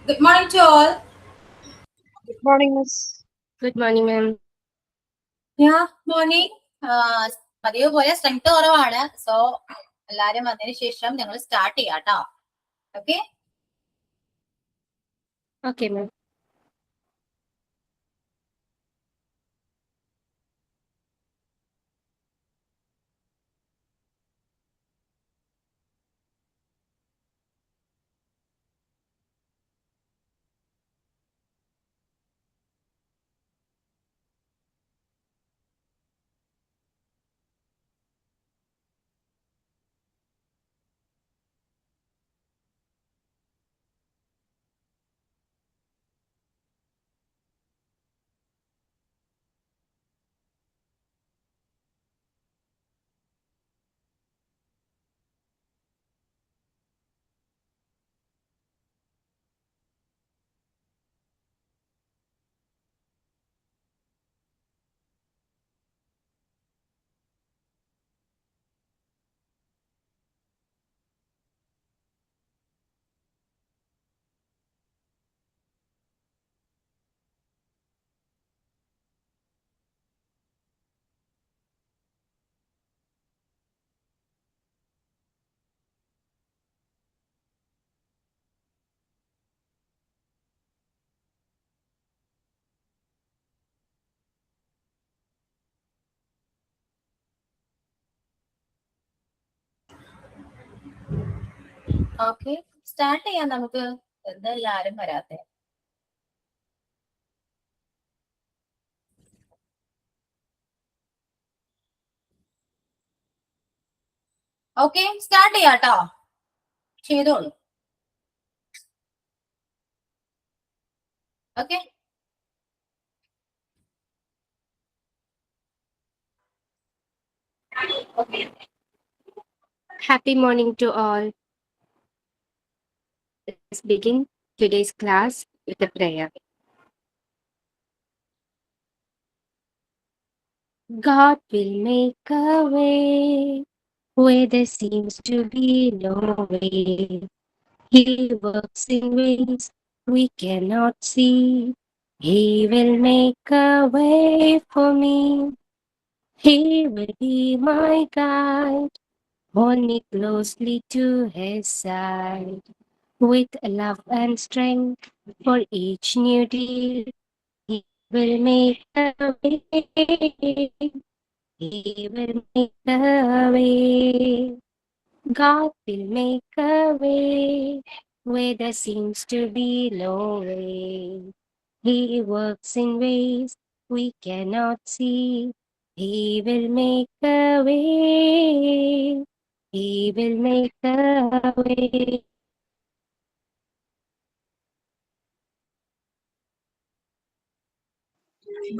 Good morning to all. Good morning, Miss. Good morning, ma'am. Yeah, morning. പതിവ് പോലെ strength കുറവാണ്. So എല്ലാരും വന്നതിന് ശേഷം ഞങ്ങൾ സ്റ്റാർട്ട് ചെയ്യാം കേട്ടോ. Okay. Okay, ma'am. Okay, start ചെയ്യാം നമുക്ക്. എന്തെല്ലാരും വരാത്തെ? ഓക്കെ, സ്റ്റാർട്ട് ചെയ്യാം കേട്ടോ. ചെയ്തോളൂ. Okay. Happy morning to all. Let's begin today's class with a prayer. God will make a way where there seems to be no way. He works in ways we cannot see. He will make a way for me. He will be my guide. Hold me closely to his side. With love and strength for each new day, he will make a way. He will make a way. God will make a way where there seems to be no way. He works in ways we cannot see. He will make a way. He will make a way.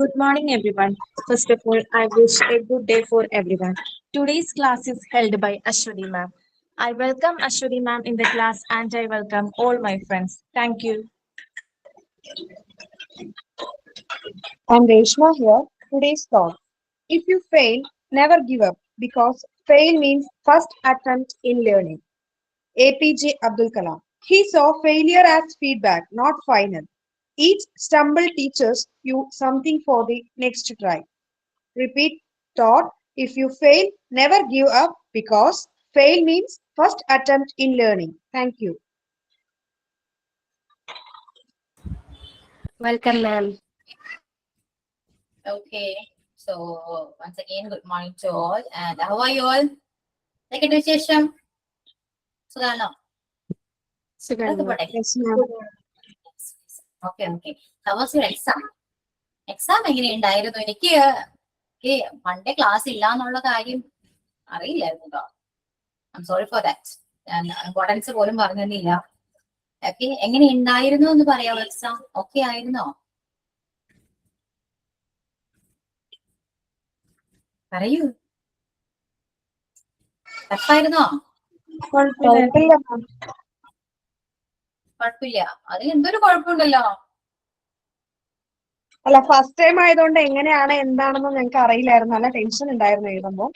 Good morning, everyone. First of all, I wish a good day for everyone. Today's class is held by Ashwati ma'am. I welcome Ashwati ma'am in the class and I welcome all my friends. Thank you. I'm Reshma here. Today's thought. If you fail, never give up because fail means first attempt in learning. APJ Abdul Kalam. He saw failure as feedback, not final. Each stumble teaches you something for the next try. Repeat thought. If you fail, never give up because fail means first attempt in learning. Thank you. Welcome, ma'am. Okay. So once again, good morning to all. And how are you all? എന്തൊക്കെയുണ്ട് വിശേഷം? സുഖാണോ? Sugandha. പോട്ടെ. Yes, ma'am. Okay okay. How was your exam? Exam എങ്ങനെയുണ്ടായിരുന്നു? എനിക്ക് Monday class ഇല്ല എന്നുള്ള കാര്യം അറിയില്ലായിരുന്നു കേട്ടോ. I am sorry for that. ഞാൻ ഇമ്പോർട്ടൻസ് പോലും പറഞ്ഞു തന്നില്ല. ഓക്കെ, എങ്ങനെ ഉണ്ടായിരുന്നു എന്ന് പറയാമോ? എക്സാം ഓക്കെ ആയിരുന്നോ? പറയൂ. ടഫായിരുന്നോ? കുഴപ്പമില്ല, ma'am. കുഴപ്പമില്ല. അതിൽ എന്തൊരു കുഴപ്പമുണ്ടല്ലോ. അല്ല, ഫസ്റ്റ് ടൈം ആയതുകൊണ്ട് എങ്ങനെയാണ് എന്താണെന്ന് ഞങ്ങൾക്ക് അറിയില്ലായിരുന്നു. നല്ല ടെൻഷൻ ഉണ്ടായിരുന്നു എഴുതുമ്പോൾ.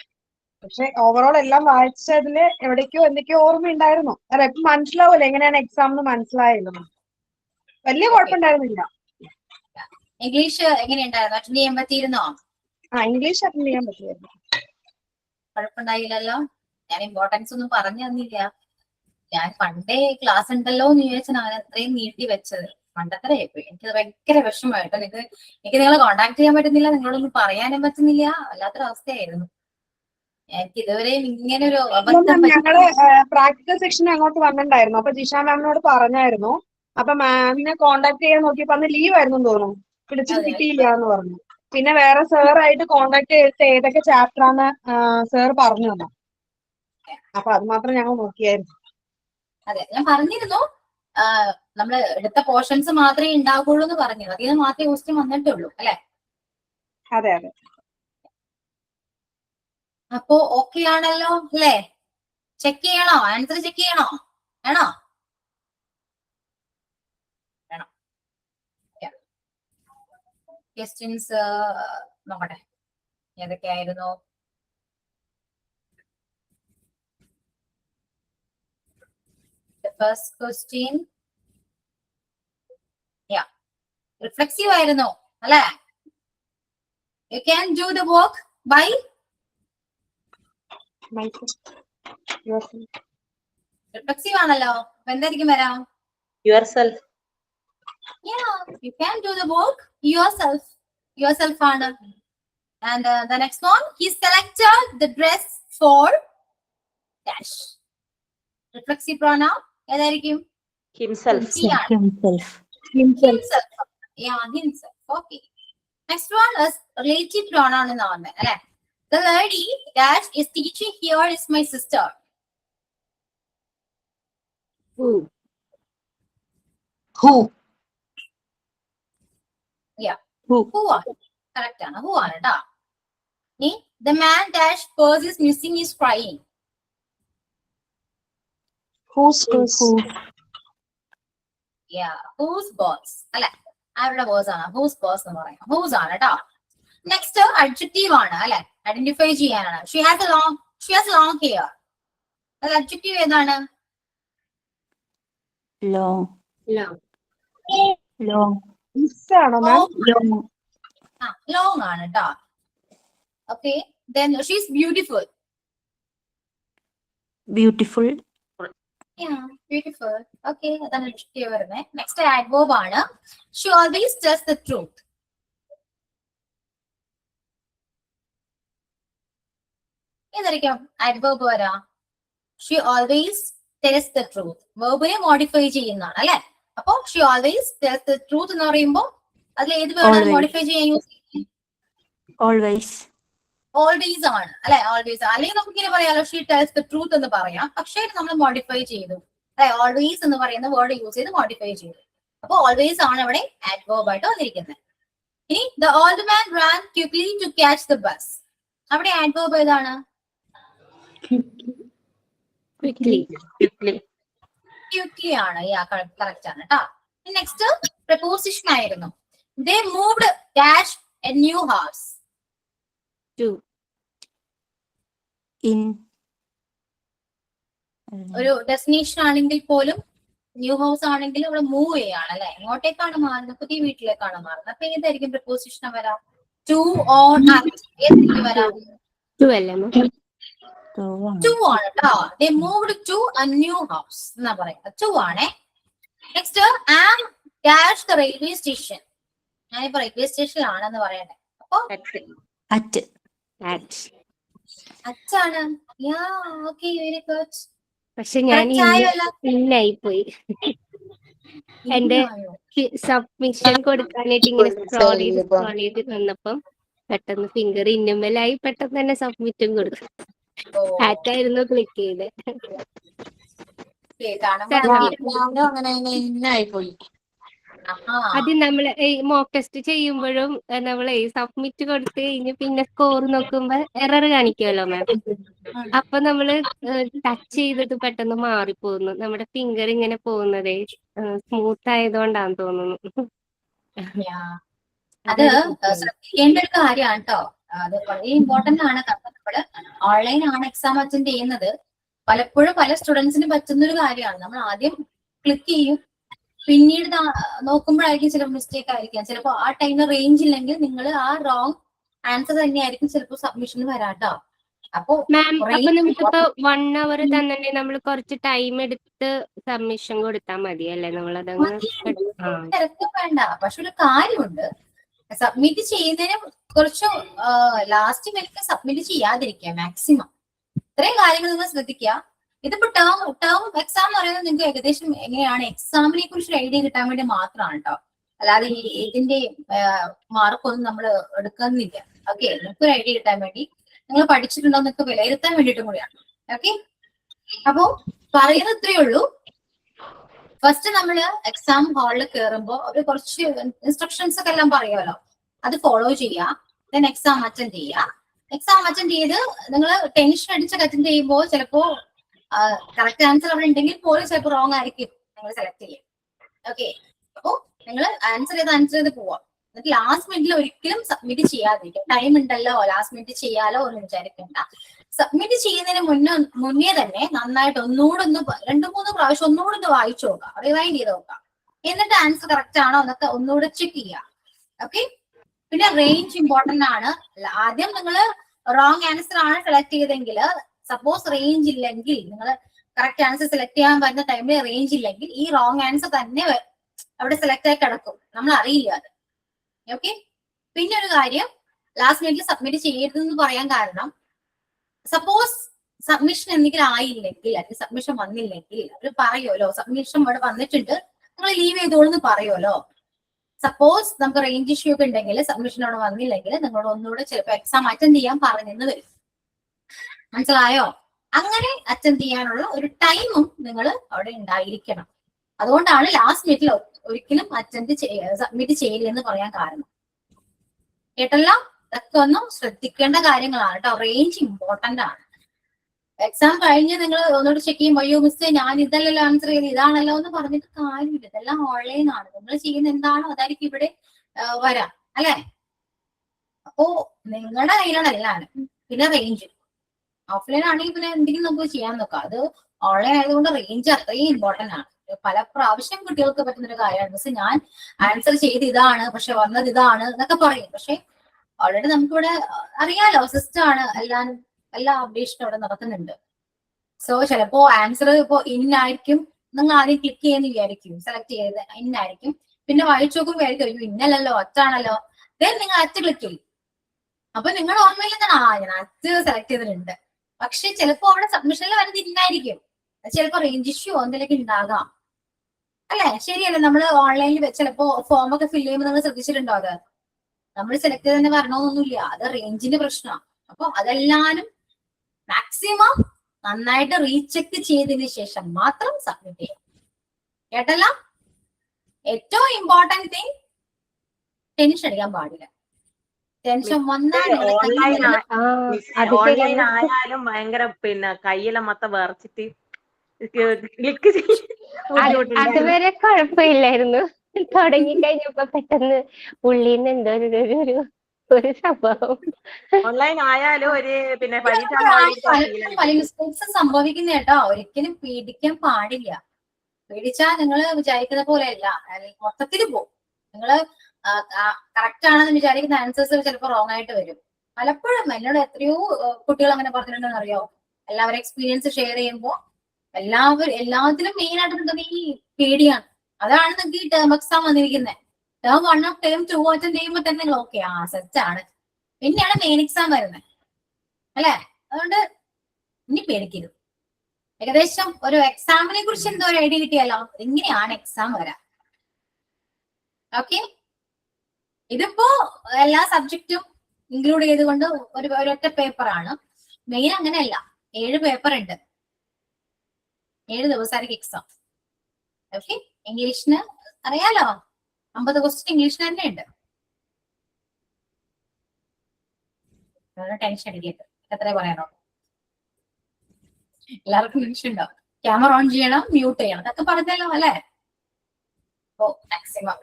പക്ഷെ ഓവറോൾ എല്ലാം വായിച്ചതില് എവിടേക്കോ എന്തൊക്കെയോ ഓർമ്മ ഉണ്ടായിരുന്നു. അല്ല, ഇപ്പൊ മനസ്സിലാവൂല്ലോ എങ്ങനെയാണ് എക്സാം എന്ന് മനസ്സിലായല്ലോ. വലിയ കുഴപ്പമുണ്ടായിരുന്നില്ല. ഇംഗ്ലീഷ് എങ്ങനെയുണ്ടായിരുന്നു? അറ്റൻഡ് ചെയ്യാൻ പറ്റിയിരുന്നോ? ഇംഗ്ലീഷ് അറ്റൻഡ് ചെയ്യാൻ പറ്റുമായിരുന്നു. കുഴപ്പമുണ്ടായില്ലല്ലോ. ഞാൻ ഇമ്പോർട്ടൻസ് ഒന്നും പറഞ്ഞു തന്നില്ല. ഞാൻ പണ്ടേ ക്ലാസ് ഉണ്ടല്ലോ എന്ന് വിചാരിച്ചാണ് അത്രയും നീട്ടി വെച്ചത്. പണ്ടത്തരയായിപ്പോയി. എനിക്കത് ഭയങ്കര വിഷമമായിട്ടോ. എനിക്ക് നിങ്ങളെ കോണ്ടാക്ട് ചെയ്യാൻ പറ്റുന്നില്ല, നിങ്ങളൊന്നും പറയാനും പറ്റുന്നില്ല. വല്ലാത്തൊരവസ്ഥയായിരുന്നു. എനിക്ക് ഇതുവരെയും ഇങ്ങനെ ഒരു അബദ്ധം ഞങ്ങള് പ്രാക്ടിക്കൽ സെക്ഷൻ അങ്ങോട്ട് വന്നിട്ടുണ്ടായിരുന്നു. അപ്പൊ ജിഷ മാമിനോട് പറഞ്ഞായിരുന്നു. അപ്പൊ മാമിനെ കോണ്ടാക്ട് ചെയ്യാൻ നോക്കിയപ്പോ അന്ന് ലീവ് ആയിരുന്നു തോന്നുന്നു. വിളിച്ചിട്ട് കിട്ടിയില്ല എന്ന് പറഞ്ഞു. പിന്നെ വേറെ സാറായിട്ട് കോണ്ടാക്ട് ചെയ്തിട്ട് ഏതൊക്കെ ചാപ്റ്റർ ആണ് സാർ പറഞ്ഞു തന്നു. അപ്പൊ അത് മാത്രം ഞങ്ങൾ നോക്കിയായിരുന്നു. അതെ, ഞാൻ പറഞ്ഞിരുന്നു നമ്മള് എടുത്ത പോർഷൻസ് മാത്രമേ ഉണ്ടാവുള്ളൂ എന്ന് പറഞ്ഞു. അതിൽ നിന്ന് മാത്രമേ ക്വസ്റ്റ്യൻ വന്നിട്ടുള്ളൂ അല്ലെ? അതെ അതെ. അപ്പോ ഓക്കെ ആണല്ലോ അല്ലേ? ചെക്ക് ചെയ്യണോ? ആൻസർ ചെക്ക് ചെയ്യണോ? വേണോ? വേണം. ക്വസ്റ്റ്യൻസ് നോക്കട്ടെ ഏതൊക്കെയായിരുന്നു. ഫസ്റ്റ് ക്വസ്റ്റ്യൻ റിഫ്ലെക്സീവ് ആയിരുന്നു അല്ലേ? You can do the work by reflexive ആണല്ലോ. അപ്പൊ എന്തായിരിക്കും വരാം? yourself. You can do the work yourself. Yourself ആണ്. And the next one, he selected the dress for dash. Reflexive pronoun ഏതായിരിക്കും? Himself. Himself. Yeah, himself. Okay. Next one is relative pronoun എന്ന് പറഞ്ഞത് അല്ലെ? The lady dash is teaching here is my sister. Who? Yeah. Who? Who ആണ്? Correct ആണ്. Who ആണ് ട്ടാ. The man dash purse is missing is crying. Whose purse? Yeah. Whose boss? അല്ലെ? അവരുടെ boss ആണ്. Whose boss എന്ന് പറയാം. Whose ആണ് ട്ടാ. Next adjective ആണ് അല്ലെ? Identify ചെയ്യാനാണ്. She has long hair. അത് adjective ഏതാണ്? Long. Miss ആണോ മാം? Long ആണ് ട്ടാ. Okay. Then she's beautiful. Yeah, beautiful. Okay, അതാണ് adjective വരുന്നത്. Next adverb ആണ്. She always tells the truth. ഏതായിരിക്കും adverb വരാ? She always tells the truth. Verbനെ modify ചെയ്യുന്നതാണ് അല്ലെ? അപ്പൊ she always tells the truth എന്ന് പറയുമ്പോ അതിൽ ഏത് വേണം മോഡിഫൈ ചെയ്യാൻ യൂസ് ചെയ്യുന്നത്? Always ആണ് അല്ലെ? Always. അല്ലെങ്കിൽ നമുക്ക് ഇങ്ങനെ പറയാലോ she tells the truth എന്ന് പറയാം. പക്ഷേ നമ്മൾ മോഡിഫൈ ചെയ്തു അല്ലെ? Always എന്ന് പറയുന്ന വേർഡ് യൂസ് ചെയ്ത് മോഡിഫൈ ചെയ്തു. അപ്പൊ always ആണ് ഇവിടെ adverb ആയിട്ട് വന്നിരിക്കുന്നത്. ഇനി the old man ran quickly to catch the bus. അവിടെ adverb ഏതാണ്? Quickly. Quickly ആണ്. കറക്റ്റ് ആണ് ട്ടാ. നെക്സ്റ്റ് preposition ആയിരുന്നു. They moved dash a new house. To. In. ഒരു ഡെസ്റ്റിനേഷൻ ആണെങ്കിൽ പോലും ന്യൂ ഹൗസ് ആണെങ്കിൽ അവിടെ മൂവ് ചെയ്യാണ് അല്ലെ? എങ്ങോട്ടേക്കാണ് മാറുന്നത്? പുതിയ വീട്ടിലേക്കാണ് മാറുന്നത്. അപ്പൊ ഏതായിരിക്കും preposition വരാം? To or at. ഏതായിരിക്കും വരാം? To അല്ലേ മാം? To ആണ് ട്ടോ. They moved to a new house എന്നാ പറയാ. To ആണ്. Next am dash the railway station. ഞാനിപ്പോ റെയിൽവേ സ്റ്റേഷനിലാണെന്ന് പറയണ്ടേ. അപ്പൊ അച്ചാണ്. Okay, very good. പക്ഷെ ഞാൻ ഇന്നായി പോയി. എന്റെ സബ്മിഷൻ കൊടുക്കാനായിട്ട് ഇങ്ങനെ സ്ക്രോൾ ചെയ്ത് വന്നപ്പം പെട്ടെന്ന് ഫിംഗർ ഇന്നുമലായി. പെട്ടെന്ന് തന്നെ സബ്മിറ്റും കൊടുത്തു. ആറ്റായിരുന്നു ക്ലിക്ക് ചെയ്ത്. അത് നമ്മള് ഈ മോക്ക് ടെസ്റ്റ് ചെയ്യുമ്പോഴും നമ്മള് സബ്മിറ്റ് കൊടുത്ത് കഴിഞ്ഞ് പിന്നെ സ്കോർ നോക്കുമ്പോ എറർ കാണിക്കുമല്ലോ മാം. അപ്പൊ നമ്മള് ടച്ച് ചെയ്തിട്ട് പെട്ടെന്ന് മാറിപ്പോകുന്നു. നമ്മുടെ ഫിംഗർ ഇങ്ങനെ പോകുന്നതേ സ്മൂത്ത് ആയതുകൊണ്ടാന്ന് തോന്നുന്നു. അത് ശ്രദ്ധിക്കേണ്ട ഒരു കാര്യമാണ് കേട്ടോ. അത് വളരെ ഇമ്പോർട്ടന്റ് ആണ്. കാരണം നമ്മള് ഓൺലൈൻ ആണ് എക്സാം അറ്റൻഡ് ചെയ്യുന്നത്. പലപ്പോഴും പല സ്റ്റുഡൻസിന് പറ്റുന്ന ഒരു കാര്യമാണ്. നമ്മൾ ആദ്യം ക്ലിക്ക് ചെയ്യും, പിന്നീട് നോക്കുമ്പോഴായിരിക്കും ചിലപ്പോൾ മിസ്റ്റേക്ക് ആയിരിക്കാം. ചിലപ്പോൾ ആ ടൈമിൽ റേഞ്ച് ഇല്ലെങ്കിൽ നിങ്ങൾ ആ റോങ് ആൻസർ തന്നെയായിരിക്കും ചിലപ്പോൾ സബ്മിഷന് വരാട്ടോ. അപ്പോ മാം അപ്പൊ നമുക്കിപ്പോ 1 hour തന്നെ നമ്മൾ കുറച്ച് ടൈം എടുത്ത് സബ്മിഷൻ കൊടുത്താൽ മതിയല്ലേ? നമ്മളതങ്ങ് തിരക്കും വേണ്ട. പക്ഷെ ഒരു കാര്യമുണ്ട്, സബ്മിറ്റ് ചെയ്യുന്നതിന് കുറച്ച് ലാസ്റ്റ് മിനിറ്റ് സബ്മിറ്റ് ചെയ്യാതിരിക്കുക മാക്സിമം. ഇത്രയും കാര്യങ്ങൾ നിങ്ങൾ ശ്രദ്ധിക്കുക. ഇതിപ്പോ ടേം എക്സാം എന്ന് പറയുന്നത് നിങ്ങൾക്ക് ഏകദേശം എങ്ങനെയാണ് എക്സാമിനെ കുറിച്ച് ഐഡിയ കിട്ടാൻ വേണ്ടി മാത്രമാണ് കേട്ടോ. അല്ലാതെ ഇതിന്റെ മാർക്കൊന്നും നമ്മൾ എടുക്കുന്നില്ല. ഓക്കെ, നിങ്ങൾക്ക് ഒരു ഐഡിയ കിട്ടാൻ വേണ്ടി, നിങ്ങൾ പഠിച്ചിട്ടുണ്ടോ എന്നൊക്കെ വിലയിരുത്താൻ വേണ്ടിയിട്ടും കൂടിയാണ്. ഓക്കെ, അപ്പോ പറയുന്നത് ഇത്രയേ ഉള്ളൂ. ഫസ്റ്റ് നമ്മള് എക്സാം ഹാളിൽ കയറുമ്പോൾ ഒരു കുറച്ച് ഇൻസ്ട്രക്ഷൻസ് ഒക്കെ എല്ലാം പറയുമല്ലോ, അത് ഫോളോ ചെയ്യുക. ദെൻ എക്സാം അറ്റൻഡ് ചെയ്യുക. എക്സാം അറ്റൻഡ് ചെയ്ത് നിങ്ങൾ ടെൻഷൻ അടിച്ചൊക്കെ അറ്റൻഡ് ചെയ്യുമ്പോൾ ചിലപ്പോ കറക്റ്റ് ആൻസർ അവിടെ ഉണ്ടെങ്കിൽ പോലും ചിലപ്പോൾ റോങ് ആയിരിക്കും നിങ്ങൾ സെലക്ട് ചെയ്യുക. ഓക്കെ, അപ്പോ നിങ്ങൾ ആൻസർ ചെയ്ത് പോവാം. എന്നിട്ട് ലാസ്റ്റ് മിനിറ്റിൽ ഒരിക്കലും സബ്മിറ്റ് ചെയ്യാതിരിക്കുക. ടൈം ഉണ്ടല്ലോ, ലാസ്റ്റ് മിനിറ്റ് ചെയ്യാലോ എന്ന് വിചാരിക്കണ്ട. സബ്മിറ്റ് ചെയ്യുന്നതിന് മുന്നേ തന്നെ നന്നായിട്ട് ഒന്നുകൂടെ 2-3 പ്രാവശ്യം ഒന്നുകൂടെ വായിച്ചു നോക്കാം, റിവൈൻഡ് ചെയ്ത് നോക്കാം. എന്നിട്ട് ആൻസർ കറക്റ്റ് ആണോ എന്നൊക്കെ ഒന്നുകൂടെ ചെക്ക് ചെയ്യുക. ഓക്കെ, പിന്നെ റേഞ്ച് ഇമ്പോർട്ടന്റ് ആണ്. ആദ്യം നിങ്ങൾ റോങ് ആൻസർ ആണ് സെലക്ട് ചെയ്തെങ്കിൽ, സപ്പോസ് റേഞ്ച് ഇല്ലെങ്കിൽ, നിങ്ങൾ കറക്റ്റ് ആൻസർ സെലക്ട് ചെയ്യാൻ വരുന്ന ടൈമിൽ റേഞ്ച് ഇല്ലെങ്കിൽ ഈ റോങ് ആൻസർ തന്നെ അവിടെ സെലക്ട് ആയി കിടക്കും, നമ്മൾ അറിയില്ല അത്. ഓക്കെ, പിന്നെ ഒരു കാര്യം, ലാസ്റ്റ് മിനിറ്റിൽ സബ്മിറ്റ് ചെയ്യരുതെന്ന് പറയാൻ കാരണം, സപ്പോസ് സബ്മിഷൻ എന്തെങ്കിലും ആയില്ലെങ്കിൽ അല്ലെങ്കിൽ സബ്മിഷൻ വന്നില്ലെങ്കിൽ അവർ പറയുമല്ലോ, സബ്മിഷൻ ഇവിടെ വന്നിട്ടുണ്ട് നിങ്ങൾ ലീവ് ചെയ്തോളെന്ന് പറയുമല്ലോ. സപ്പോസ് നമുക്ക് റേഞ്ച് ഇഷ്യൂ ഒക്കെ ഉണ്ടെങ്കിൽ സബ്മിഷൻ അവിടെ വന്നില്ലെങ്കിൽ നിങ്ങളോട് ഒന്നുകൂടെ ചിലപ്പോൾ എക്സാം അറ്റൻഡ് ചെയ്യാൻ പറഞ്ഞെന്ന് വരും. മനസ്സിലായോ? അങ്ങനെ അറ്റൻഡ് ചെയ്യാനുള്ള ഒരു ടൈമും നിങ്ങൾ അവിടെ ഉണ്ടായിരിക്കണം. അതുകൊണ്ടാണ് ലാസ്റ്റ് മിനിറ്റിൽ ഒരിക്കലും സബ്മിറ്റ് ചെയ്യില്ലെന്ന് പറയാൻ കാരണം. കേട്ടല്ലോ? ഇതൊക്കെ ഒന്നും ശ്രദ്ധിക്കേണ്ട കാര്യങ്ങളാണ് കേട്ടോ. റേഞ്ച് ഇമ്പോർട്ടന്റ് ആണ്. എക്സാം കഴിഞ്ഞ് നിങ്ങൾ ഒന്നുകൂടി ചെക്ക് ചെയ്യുമ്പോൾ അയ്യോ മിസ് ഞാൻ ഇതല്ലല്ലോ ആൻസർ ചെയ്ത് ഇതാണല്ലോ എന്ന് പറഞ്ഞിട്ട് കാര്യമില്ല. ഇതെല്ലാം ഓൺലൈൻ ആണ്. നിങ്ങൾ ചെയ്യുന്ന എന്താണോ അതായിരിക്കും ഇവിടെ വരാം, അല്ലെ? അപ്പോ നിങ്ങളുടെ കയ്യിലാണ് എല്ലാം. പിന്നെ റേഞ്ച് ഓഫ്ലൈൻ ആണെങ്കിൽ പിന്നെ എന്തെങ്കിലും നമുക്ക് ചെയ്യാൻ നോക്കാം. അത് ഓൺലൈൻ ആയതുകൊണ്ട് റേഞ്ച് അത്രയും ഇമ്പോർട്ടന്റ് ആണ്. പല പ്രാവശ്യം കുട്ടികൾക്ക് പറ്റുന്ന ഒരു കാര്യമാണ് മിസ് ഞാൻ ആൻസർ ചെയ്ത് ഇതാണ് പക്ഷെ വന്നത് ഇതാണ് എന്നൊക്കെ പറയും. പക്ഷെ ഓൾറെഡി നമുക്കിവിടെ അറിയാലോ, സിസ്റ്റം ആണ്, എല്ലാ അപ്ഡേഷനും അവിടെ നടക്കുന്നുണ്ട്. സോ ചിലപ്പോ ആൻസർ ഇപ്പോ ഇന്നായിരിക്കും, നിങ്ങൾ ആദ്യം ക്ലിക്ക് ചെയ്യുന്ന വിചാരിക്കും, സെലക്ട് ചെയ്ത് ഇന്നായിരിക്കും. പിന്നെ വായിച്ചു നോക്കുമ്പോൾ വിചാരിക്കും ഇന്നല്ലല്ലോ, ഒറ്റാണല്ലോ. ദെൻ നിങ്ങൾ അറ്റ് ക്ലിക്ക് ചെയ്യും. അപ്പൊ നിങ്ങൾ ഓർമ്മയിൽ എന്താണ്, ഞാൻ അറ്റ് സെലക്ട് ചെയ്തിട്ടുണ്ട്. പക്ഷെ ചിലപ്പോ അവിടെ സബ്മിഷനിൽ വരുന്നത് ഇന്നായിരിക്കും. ചിലപ്പോ റേഞ്ച് ഇഷ്യൂ എന്തെങ്കിലും ഉണ്ടാകാം, അല്ലെ? ശരിയല്ലേ? നമ്മൾ ഓൺലൈനിൽ ചിലപ്പോ ഫോം ഒക്കെ ഫില്ല് ചെയ്യുമ്പോൾ നിങ്ങൾ ശ്രദ്ധിച്ചിട്ടുണ്ടോ? അത് നമ്മൾ സെലക്ട് ചെയ്ത് തന്നെ വരണമെന്നൊന്നുമില്ല, അത് റേഞ്ചിന്റെ പ്രശ്നമാണ്. അപ്പൊ അതെല്ലാനും മാക്സിമം നന്നായിട്ട് റീചെക്ക് ചെയ്തതിന് ശേഷം മാത്രം സബ്മിറ്റ് ചെയ്യാം. കേട്ടല്ലോ? ഏറ്റവും ഇമ്പോർട്ടന്റ് തിങ്, ടെൻഷൻ അടിക്കാൻ പാടില്ല. ടെൻഷൻ വന്നാൽ ഓൺലൈൻ ആയാലും ഭയങ്കര പിന്നെ കയ്യിലെ മൊത്തം വിറച്ചിട്ട് ക്ലിക്ക് അതുവരെ കുഴപ്പമില്ലായിരുന്നു. തുടങ്ങി കഴിഞ്ഞപ്പോ പെട്ടെന്ന് ഉള്ളിന്ന് എന്തോ ഒരു സംഭവം. ഓൺലൈൻ ആയാലും ഒരു പിന്നെ പല മിസ്റ്റേക്സ് സംഭവിക്കുന്ന കേട്ടോ. ഒരിക്കലും പേടിക്കാൻ പാടില്ല. പേടിച്ചാൽ നിങ്ങൾ വിചാരിക്കുന്ന പോലെയല്ല, മൊത്തത്തിൽ പോകും. നിങ്ങൾ കറക്റ്റ് ആണെന്ന് വിചാരിക്കുന്ന ആൻസേഴ്സ് ചിലപ്പോൾ റോങ് ആയിട്ട് വരും. പലപ്പോഴും എന്നോട് എത്രയോ കുട്ടികൾ അങ്ങനെ പറഞ്ഞിട്ടുണ്ടെന്ന് അറിയോ? എല്ലാവരും എക്സ്പീരിയൻസ് ഷെയർ ചെയ്യുമ്പോൾ എല്ലാത്തിലും മെയിൻ ആയിട്ട് നിൽക്കുന്നത് ഈ പേടിയാണ്. അതാണ് നിങ്ങൾക്ക് ഈ ടേം എക്സാം വന്നിരിക്കുന്നത്. ടേം 1 ടേം 2 അറ്റൻഡ് ചെയ്യുമ്പോൾ തന്നെ നിങ്ങൾ ഓക്കെ സെറ്റ് ആണ്. പിന്നെയാണ് മെയിൻ എക്സാം വരുന്നത്, അല്ലെ? അതുകൊണ്ട് ഇനി പേടിക്കരുത്. ഏകദേശം ഒരു എക്സാമിനെ കുറിച്ച് എന്തോ ഒരു ഐഡിയ കിട്ടിയാലോ, എങ്ങനെയാണ് എക്സാം വരാം. ഓക്കെ, ഇതിപ്പോ എല്ലാ സബ്ജക്റ്റും ഇൻക്ലൂഡ് ചെയ്തുകൊണ്ട് ഒരൊറ്റ പേപ്പറാണ്. മെയിൻ അങ്ങനെയല്ല, 7 പേപ്പർ ഉണ്ട്, 7 ദിവസമായിരിക്കും എക്സാം. ഓക്കെ, ഇംഗ്ലീഷിന് അറിയാലോ 50 ക്വസ്റ്റ്യൻ ഇംഗ്ലീഷിന് തന്നെ ഉണ്ട്. ടെൻഷൻ അടിക്കരുത്. എത്രേ പറയാനോ? എല്ലാവർക്കും ടെൻഷൻ ഉണ്ടാവും. ക്യാമറ ഓൺ ചെയ്യണം, മ്യൂട്ട് ചെയ്യണം, അതൊക്കെ പറഞ്ഞല്ലോ അല്ലെ? ഓ മാക്സിമം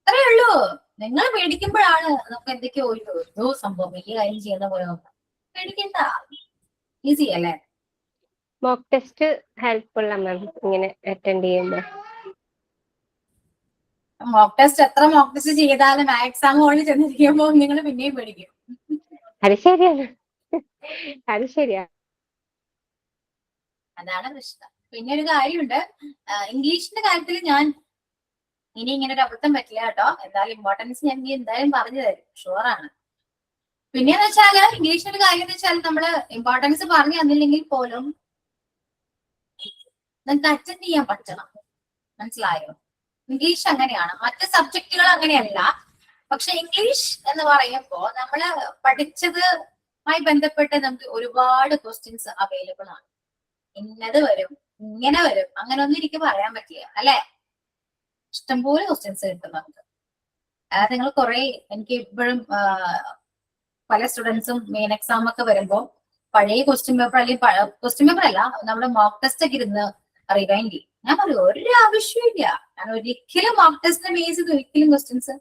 അത്രേ ഉള്ളൂ. നിങ്ങൾ പേടിക്കുമ്പോഴാണ് നമുക്ക് എന്തൊക്കെയോ ഒരു സംഭവം വലിയ കാര്യം ചെയ്യുന്ന പോലെ പേടിക്കണ്ട. ഈസി അല്ലേ? മോക്ക് ടെസ്റ്റ് ഹെൽപ്ഫുൾ ആണ് മാം ഇങ്ങനെ അറ്റൻഡ് ചെയ്യുമ്പോൾ. മോക്ക് ടെസ്റ്റ് എത്ര മോക്ക് ടെസ്റ്റ് ചെയ്താലും എക്സാം ഹോളിൽ ചെന്നിരിക്കുമ്പോ നിങ്ങൾ പിന്നെയും പഠിക്കും. അത് ശരിയാണ്. അത് ശരിയാ. അതാണ് പ്രശ്നം. പിന്നെ ഒരു കാര്യമുണ്ട്, ഇംഗ്ലീഷിന്റെ കാര്യത്തിൽ ഞാൻ ഇനി ഇങ്ങനെ ഒരു അബദ്ധം പറ്റില്ല കേട്ടോ. എന്തായാലും ഇമ്പോർട്ടൻസ് ഞാൻ ഇനി എന്തായാലും പറഞ്ഞു തരും, ഷുവറാണ്. പിന്നെന്ന് വെച്ചാല് ഇംഗ്ലീഷിന്റെ ഒരു കാര്യം എന്ന് വെച്ചാൽ നമ്മള് ഇമ്പോർട്ടൻസ് പറഞ്ഞു തന്നില്ലെങ്കിൽ പോലും നിങ്ങൾക്ക് അറ്റൻഡ് ചെയ്യാൻ പറ്റണം. മനസ്സിലായോ? ഇംഗ്ലീഷ് അങ്ങനെയാണ്, മറ്റ് സബ്ജക്റ്റുകൾ അങ്ങനെയല്ല. പക്ഷെ ഇംഗ്ലീഷ് എന്ന് പറയുമ്പോൾ നമ്മള് പഠിച്ചതുമായി ബന്ധപ്പെട്ട് നമുക്ക് ഒരുപാട് ക്വസ്റ്റ്യൻസ് അവൈലബിൾ ആണ്. ഇന്നത് വരും, ഇങ്ങനെ വരും, അങ്ങനെ ഒന്നും എനിക്ക് പറയാൻ പറ്റില്ല, അല്ലെ? ഇഷ്ടംപോലെ ക്വസ്റ്റ്യൻസ് കിട്ടും നമുക്ക്. അതായത് നിങ്ങൾ കുറെ, എനിക്ക് ഇപ്പോഴും പല സ്റ്റുഡൻസും മെയിൻ എക്സാം ഒക്കെ വരുമ്പോൾ പഴയ ക്വസ്റ്റ്യൻ പേപ്പർ അല്ലെങ്കിൽ ക്വസ്റ്റ്യൻ പേപ്പർ അല്ല, നമ്മുടെ മോക്ക് ടെസ്റ്റ് ഒക്കെ ഇരുന്ന് റിവൈൻഡ് ചെയ്യും. ഞാൻ പറയും ഒരു ആവശ്യമില്ല, ഞാൻ ഒരിക്കലും മോക്ക് ടെസ്റ്റിനെ ബേസ് ചെയ്ത് ഒരിക്കലും ക്വസ്റ്റ്യൻസ്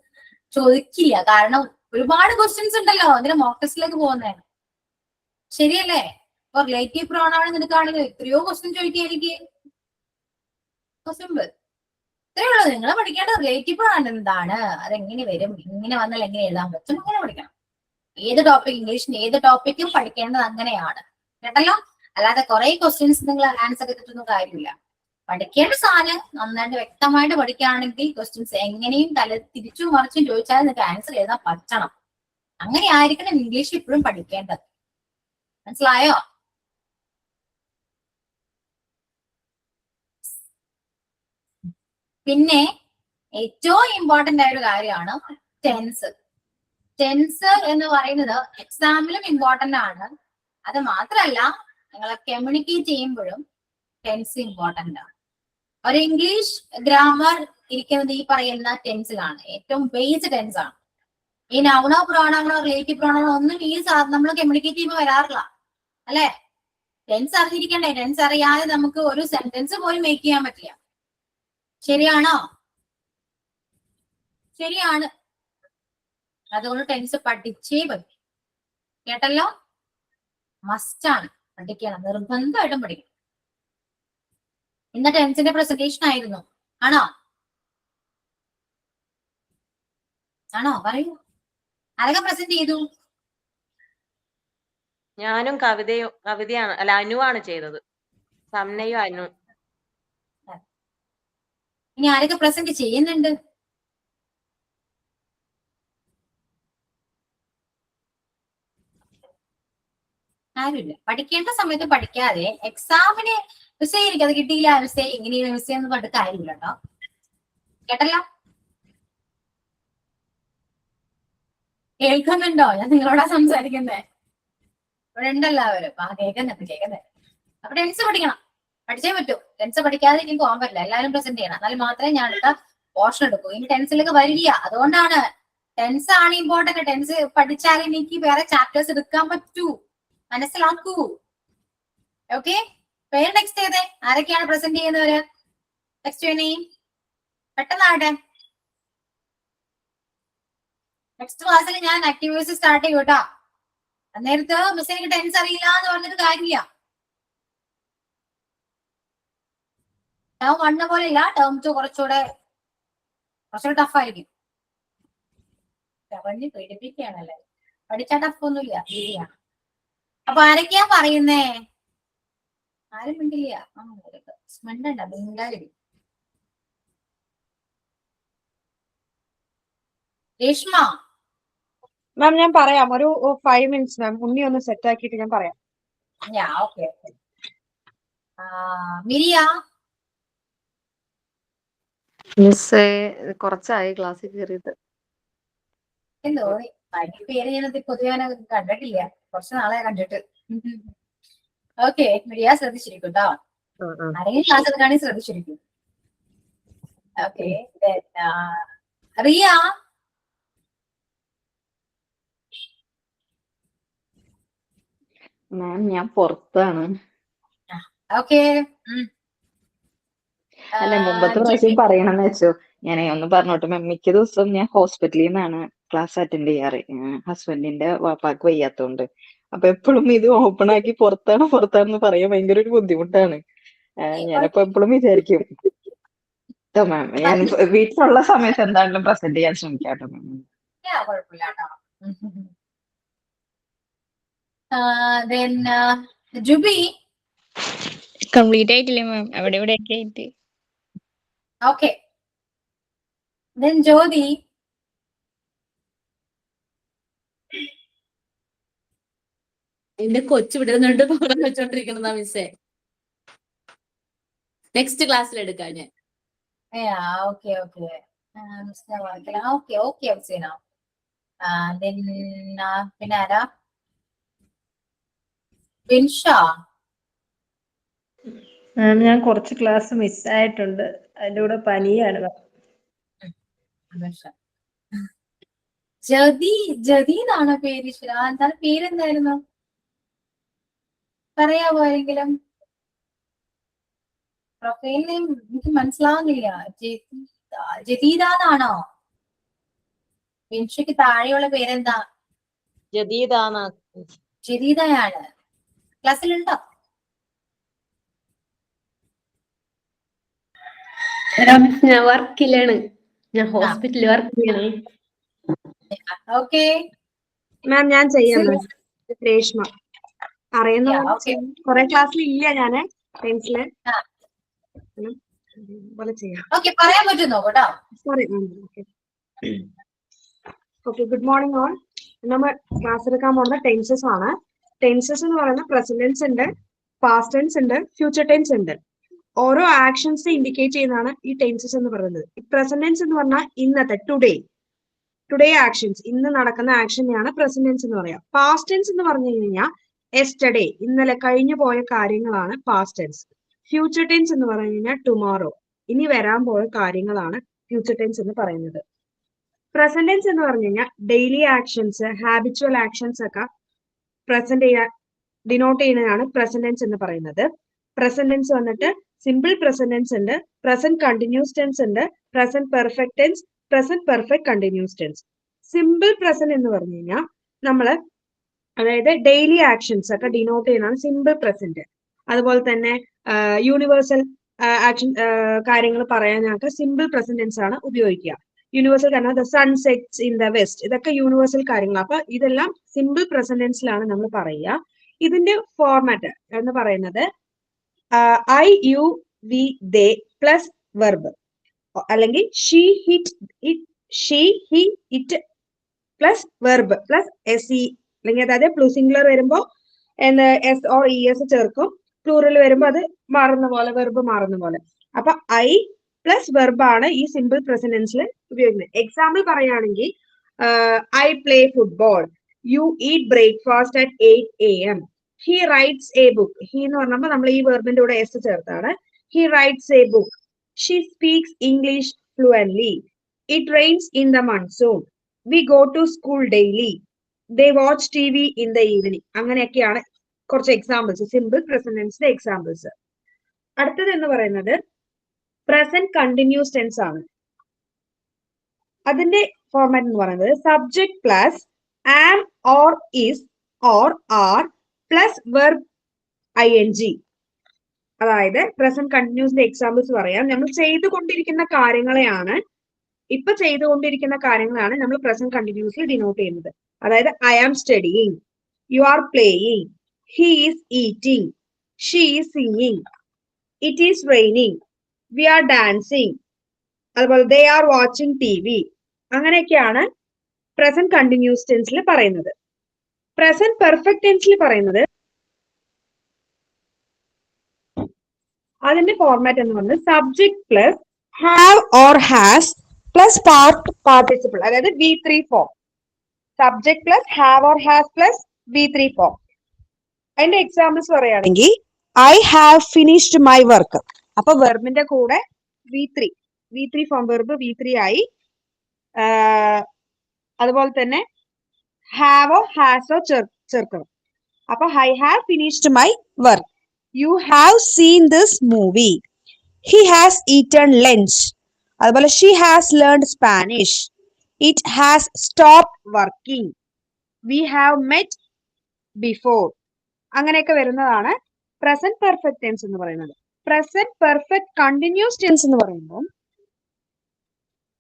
ചോദിക്കില്ല. കാരണം ഒരുപാട് ക്വസ്റ്റ്യൻസ് ഉണ്ടല്ലോ അതിന് മോക്ക് ടെസ്റ്റിലേക്ക് പോകുന്നതാണ്. ശരിയല്ലേ? ഇപ്പൊ റിലേറ്റീവ് പ്രോണൗൺ നിനക്കാണെങ്കിൽ എത്രയോ ക്വസ്റ്റ്യൻ ചോദിക്കുകയായിരിക്കും. സിമ്പിൾ, ഇത്രയേ ഉള്ളൂ. നിങ്ങൾ പഠിക്കേണ്ട റിലേറ്റീവ് പ്രോണൗൺ എന്താണ്, അതെങ്ങനെ വരും, ഇങ്ങനെ വന്നാൽ എങ്ങനെ എഴുതാൻ പറ്റും, അങ്ങനെ പഠിക്കണം. ഏത് ടോപ്പിക്, ഇംഗ്ലീഷിന്റെ ഏത് ടോപ്പിക്കും പഠിക്കേണ്ടത് അങ്ങനെയാണ്, കേട്ടല്ലോ? അല്ലാതെ കുറെ ക്വസ്റ്റ്യൻസ് നിങ്ങൾ ആൻസർ ചെയ്തിട്ടൊന്നും കാര്യമില്ല. പഠിക്കേണ്ട സാധനം നന്നായിട്ട് വ്യക്തമായിട്ട് പഠിക്കുകയാണെങ്കിൽ ക്വസ്റ്റ്യൻസ് എങ്ങനെയും തിരിച്ചും മറിച്ചും ചോദിച്ചാൽ നിങ്ങൾക്ക് ആൻസർ എഴുതാൻ പറ്റണം. അങ്ങനെ ആയിരിക്കണം ഇംഗ്ലീഷ് ഇപ്പോഴും പഠിക്കേണ്ടത്. മനസ്സിലായോ? പിന്നെ ഏറ്റവും ഇമ്പോർട്ടന്റ് ആയ ഒരു കാര്യമാണ് ടെൻസ്. ടെൻസ് എന്ന് പറയുന്നത് എക്സാമിലും ഇമ്പോർട്ടന്റ് ആണ്. അത് മാത്രമല്ല, നിങ്ങൾ കമ്മ്യൂണിക്കേറ്റ് ചെയ്യുമ്പോഴും ടെൻസ് ഇമ്പോർട്ടന്റ് ആണ്. ഒരു ഇംഗ്ലീഷ് ഗ്രാമർ ഇരിക്കുന്നത് ഈ പറയുന്ന ടെൻസിലാണ്, ഏറ്റവും ബേസ് ടെൻസ് ആണ്. ഈ നൗണോ പ്രോണൗണോ റിലേറ്റീവ് പ്രോണൗണോ ഒന്നും ഈ നമ്മൾ കമ്മ്യൂണിക്കേറ്റ് ചെയ്യുമ്പോൾ വരാറില്ല, അല്ലെ? ടെൻസ് അറിഞ്ഞിരിക്കണ്ടേ? ടെൻസ് അറിയാതെ നമുക്ക് ഒരു സെന്റൻസ് പോലും മേക്ക് ചെയ്യാൻ പറ്റില്ല. ശരിയാണോ? ശരിയാണ്. അതുകൊണ്ട് ടെൻസ് പഠിച്ചേ പറ്റും, കേട്ടല്ലോ? മസ്റ്റാണ്, പഠിക്കണം, നിർബന്ധമായിട്ടും പഠിക്കണം. ഇന്ന് ടെൻസിന്റെ പ്രസന്റേഷൻ ആയിരുന്നു, ആണോ? ആണോ? പറയൂ, ആരൊക്കെ പ്രസന്റ് ചെയ്തു? ഞാനും കവിതയാണ്, അല്ല അനുവാണ് ചെയ്തത്. സംനയും അനു. ഇനി ആരൊക്കെ പ്രസന്റ് ചെയ്യുന്നുണ്ട്? ആരുമില്ല. പഠിക്കേണ്ട സമയത്ത് പഠിക്കാതെ എക്സാമിന് മിസ്റ്റേക്ക് അത് കിട്ടിയില്ല, മിസ്റ്റേക്ക് ഇങ്ങനെ മിസ്റ്റേക്ക് എന്ന് പറഞ്ഞിട്ട് കാര്യമില്ല കേട്ടോ, കേട്ടല്ലോ? കേൾക്കുന്നുണ്ടോ? ഞാൻ നിങ്ങളോടാ സംസാരിക്കുന്നേ. ഇവിടെ ഉണ്ടെല്ലാവരും. കേൾക്കുന്നേ. അപ്പൊ ടെൻസ് പഠിക്കണം, പഠിച്ചേ പറ്റൂ. ടെൻസ് പഠിക്കാതെ എനിക്ക് പോകാൻ പറ്റില്ല, എല്ലാവരും പ്രസന്റ് ചെയ്യണം, എന്നാലും മാത്രമേ ഞാൻ അടുത്ത പോർഷൻ എടുക്കൂ. ഇനി ടെൻസിലേക്ക് വരില്ല. അതുകൊണ്ടാണ് ടെൻസ് ആണ് ഇമ്പോർട്ടന്റ്. ടെൻസ് പഠിച്ചാലേ എനിക്ക് വേറെ ചാപ്റ്റേഴ്സ് എടുക്കാൻ പറ്റൂ, മനസ്സിലാക്കൂ. ഓക്കെ, പേര് നെക്സ്റ്റ് ചെയ്തേ. ആരൊക്കെയാണ് പ്രസന്റ് ചെയ്യുന്നവര്? നെക്സ്റ്റ് വേണേ പെട്ടെന്നാവട്ടെ. നെക്സ്റ്റ് ക്ലാസ്സിൽ ഞാൻ ആക്ടിവിറ്റീസ് സ്റ്റാർട്ട് ചെയ്യും കേട്ടോ. അന്നേരത്ത് മിസ് എനിക്ക് ടെൻസ് അറിയില്ല എന്ന് പറഞ്ഞിട്ട് കാര്യമില്ല. ടേം 1 പോലെ ഇല്ല, ടേം 2 കുറച്ചുകൂടെ ടഫായിരിക്കും. പറഞ്ഞ് പേടിപ്പിക്കുകയാണല്ലേ. പഠിച്ചാൽ ടഫൊന്നുമില്ല, ഈസിയാണ്. അപ്പൊ ആരൊക്കെയാ പറയുന്നേ? ആരും മിണ്ടില്ല. മിണ്ടണ്ട, മിണ്ടാതിരി. രേഷ്മ. മാം ഞാൻ പറയാം, ഒരു 5 മിനിറ്റ്സ് മാം. ഉണ്ണി ഒന്ന് സെറ്റ് ആക്കിയിട്ട് ഞാൻ പറയാം. ഓക്കെ. മിരിയ. മിസ്സേ കുറച്ചായി ക്ലാസ്സിൽ കയറിയിട്ട്. എന്തോ പേര് ഞാനത് പൊതുവെ കണ്ടിട്ടില്ല, കുറച്ച് നാളെ കണ്ടിട്ട്. ഓക്കെ, മിരിയ ശ്രദ്ധിച്ചിരിക്കും കേട്ടോ. ആരെങ്കിലും ക്ലാസ് എടുക്കുകയാണെങ്കിൽ ശ്രദ്ധിച്ചിരിക്കും. ഓക്കെ, റിയ. മാം ഞാൻ പുറത്താണ്. ഓക്കെ. അല്ല, മുമ്പത്തെ പ്രാവശ്യം പറയണമെന്ന് വെച്ചു. ഞാനേ ഒന്ന് പറഞ്ഞോട്ടെ മാം, മിക്ക ദിവസവും ഞാൻ ഹോസ്പിറ്റലിൽ നിന്നാണ് ക്ലാസ് അറ്റൻഡ് ചെയ്യാറ്. ഹസ്ബൻഡിന്റെ വാപ്പാക്ക് വയ്യാത്തോണ്ട്. അപ്പൊ എപ്പോഴും ഇത് ഓപ്പൺ ആക്കി പുറത്താണെന്ന് പറയാൻ ഭയങ്കര ഒരു ബുദ്ധിമുട്ടാണ്. ഞാനപ്പോ എപ്പോഴും വിചാരിക്കും മാം ഞാൻ വീട്ടിലുള്ള സമയത്ത് എന്തായാലും പ്രസന്റ് ചെയ്യാൻ ശ്രമിക്കാട്ടോ മാം. കുഴപ്പമില്ല കേട്ടോ. Then ജുബി. കംപ്ലീറ്റ് ആയിട്ടില്ല മാം, അവിടെ ഇവിടെ ഒക്കെ ആയിട്ട്. Okay. Then ജ്യോതി. എന്റെ കൊച്ചു വിടുന്നുണ്ട് പകരം വെച്ചോണ്ടിരിക്കണതാ മിസ്സേ. നെക്സ്റ്റ് ക്ലാസ്സിൽ എടുക്കാം ഞാൻ. Okay. Okay, അഫ്സീന. Then പിന്നെ ആരാ? ബിൻഷ. മാം ഞാൻ കുറച്ച് ക്ലാസ് മിസ്സായിട്ടുണ്ട്, അതിന്റെ കൂടെ പനിയാണ് മാം. ജതി എന്നാണോ പേര്? എന്താണ് പേരെന്തായിരുന്നു പറയാമോ ആരെങ്കിലും? പ്രൊഫൈൽ നെയിം എനിക്ക് മനസ്സിലാവുന്നില്ല. ജദീദാന്നാണോ? ബിൻഷയ്ക്ക് താഴെയുള്ള പേരെന്താ? ജദീദയാണ്. ക്ലാസ്സിലുണ്ടോ? ഞാൻ വർക്കിലാണ്, ഞാൻ ഹോസ്പിറ്റലിൽ വർക്ക് ചെയ്യണേ. ഓക്കെ മാം ഞാൻ ചെയ്യാം മാം. രേഷ്മ അറിയുന്ന okay. കുറെ ക്ലാസ്സിൽ ഇല്ല ഞാന് ടെൻസില് പോലെ ചെയ്യാം. ഓക്കെ പറയാൻ പറ്റുന്നോ കേട്ടോ? Sorry ma'am. Okay good morning all. നമ്മൾ ക്ലാസ് എടുക്കാൻ പോകുന്ന ടെൻസസ് ആണ്. ടെൻസസ് എന്ന് പറയുന്ന പ്രസന്റ് ഉണ്ട്, പാസ്റ്റ് ടെൻസ് ഉണ്ട്, ഫ്യൂച്ചർ ടെൻസ് ഉണ്ട്. ഓരോ ആക്ഷൻസ് ഇൻഡിക്കേറ്റ് ചെയ്യുന്നതാണ് ഈ ടെൻസസ് എന്ന് പറയുന്നത്. പ്രസന്റ് ടെൻസ് എന്ന് പറഞ്ഞാൽ ഇന്നത്തെ ടുഡേ ആക്ഷൻസ്, ഇന്ന് നടക്കുന്ന ആക്ഷനെയാണ് പ്രസന്റ് ടെൻസ് എന്ന് പറയാം. പാസ്റ്റ് ടെൻസ് എന്ന് പറഞ്ഞു കഴിഞ്ഞാൽ യെസ്റ്റർഡേ, ഇന്നലെ കഴിഞ്ഞു പോയ കാര്യങ്ങളാണ് പാസ്റ്റ് ടെൻസ്. ഫ്യൂച്ചർ ടെൻസ് എന്ന് പറഞ്ഞു കഴിഞ്ഞാൽ ടുമോറോ, ഇനി വരാൻ പോയ കാര്യങ്ങളാണ് ഫ്യൂച്ചർ ടെൻസ് എന്ന് പറയുന്നത്. പ്രസന്റ് ടെൻസ് എന്ന് പറഞ്ഞു കഴിഞ്ഞാൽ ഡെയിലി ആക്ഷൻസ്, ഹാബിച്വൽ ആക്ഷൻസ് ഒക്കെ ഡിനോട്ട് ചെയ്യുന്നതാണ് പ്രസന്റ് ടെൻസ് എന്ന് പറയുന്നത്. പ്രസന്റ് ടെൻസ് വന്നിട്ട് സിമ്പിൾ പ്രസന്റ് ടെൻസ് ഉണ്ട്, പ്രസന്റ് കണ്ടിന്യൂസ് ടെൻസ് ഉണ്ട്, present perfect tense, present perfect continuous tense. Simple present എന്ന് പറഞ്ഞു കഴിഞ്ഞാൽ നമ്മള് അതായത് ഡെയിലി ആക്ഷൻസ് ഒക്കെ ഡിനോട്ട് ചെയ്യുന്നതാണ് സിമ്പിൾ പ്രസന്റ്. അതുപോലെ തന്നെ യൂണിവേഴ്സൽ ആക്ഷൻ കാര്യങ്ങൾ പറയാൻ ഞങ്ങൾക്ക് സിമ്പിൾ പ്രസന്റ് ടെൻസ് ആണ് ഉപയോഗിക്കുക. യൂണിവേഴ്സൽ കാരണം the sun sets in the west, ഇതൊക്കെ യൂണിവേഴ്സൽ കാര്യങ്ങൾ. അപ്പൊ ഇതെല്ലാം സിമ്പിൾ പ്രസന്റ് ടെൻസിലാണ് നമ്മൾ പറയുക. ഇതിന്റെ ഫോർമാറ്റ് എന്ന് പറയുന്നത് I you we they plus verb, അല്ലെങ്കിൽ she he it plus verb plus S E, അല്ലെങ്കിൽ അതായത് സിംഗുലർ വരുമ്പോ എസ് ഓർ ഇ എസ് ചേർക്കും, പ്ലൂറൽ വരുമ്പോ അത് മാറുന്ന പോലെ, വെർബ് മാറുന്ന പോലെ. അപ്പൊ ഐ പ്ലസ് വെർബ് ആണ് ഈ സിമ്പിൾ പ്രസന്റ് ടെൻസിൽ ഉപയോഗിക്കുന്നത്. എക്സാമ്പിൾ പറയുകയാണെങ്കിൽ I play football, you eat breakfast at 8 AM, he writes a book. He എന്ന് പറഞ്ഞപ്പോൾ നമ്മൾ ഈ വെർബിന്റെ കൂടെ എസ് ചേർത്താണ്. He writes a book, she speaks English fluently, it rains in the monsoon, we go to school daily, they watch TV in the evening. അങ്ങനെയൊക്കെയാണ് കുറച്ച് examples, simple present ടെൻസിന്റെ എക്സാമ്പിൾസ്. അടുത്തത് എന്ന് പറയുന്നത് പ്രസന്റ് കണ്ടിന്യൂസ് ടെൻസ് ആണ്. അതിന്റെ format എന്ന് പറയുന്നത് subject plus am or is or are plus verb ING. അതായത് പ്രസന്റ് കണ്ടിന്യൂസിന്റെ എക്സാമ്പിൾസ് പറയാം. നമ്മൾ ചെയ്തുകൊണ്ടിരിക്കുന്ന കാര്യങ്ങളെയാണ്, ഇപ്പൊ ചെയ്തുകൊണ്ടിരിക്കുന്ന കാര്യങ്ങളാണ് നമ്മൾ പ്രസന്റ് കണ്ടിന്യൂസിൽ ഡിനോട്ട് ചെയ്യുന്നത്. അതായത് I am studying, you are playing, he is eating, she is singing, it is raining, we are dancing, അതുപോലെ ദേ ആർ വാച്ചിങ് TV. അങ്ങനെയൊക്കെയാണ് പ്രസന്റ് കണ്ടിന്യൂസ് ടെൻസിൽ പറയുന്നത്. പ്രസന്റ് പെർഫെക്റ്റ് ടെൻസിൽ പറയുന്നത് അതിന്റെ ഫോർമാറ്റ് എന്ന് പറയുന്നത് subject plus have or has plus participle, അതായത് V3 form. Subject plus have or has plus V3 form. അതിന്റെ എക്സാമ്പിൾസ് പറയുകയാണെങ്കിൽ I have finished my work, അപ്പൊ വെർബിന്റെ കൂടെ V3 ഫോം, വെർബ് V3 ആയി. അതുപോലെ തന്നെ ഹാവോ ഹാസോ ചേർക്കണം. അപ്പൊ I have finished my work, you have seen this movie, he has eaten lunch, അതുപോലെ she has learned Spanish, it has stopped working, we have met before. അങ്ങനെയൊക്കെ വരുന്നതാണ് പ്രസന്റ് പെർഫെക്റ്റ് ടെൻസ് എന്ന് പറയുന്നത്. പ്രസന്റ് പെർഫെക്റ്റ് കണ്ടിന്യൂസ് ടെൻസ് എന്ന് പറയുമ്പോൾ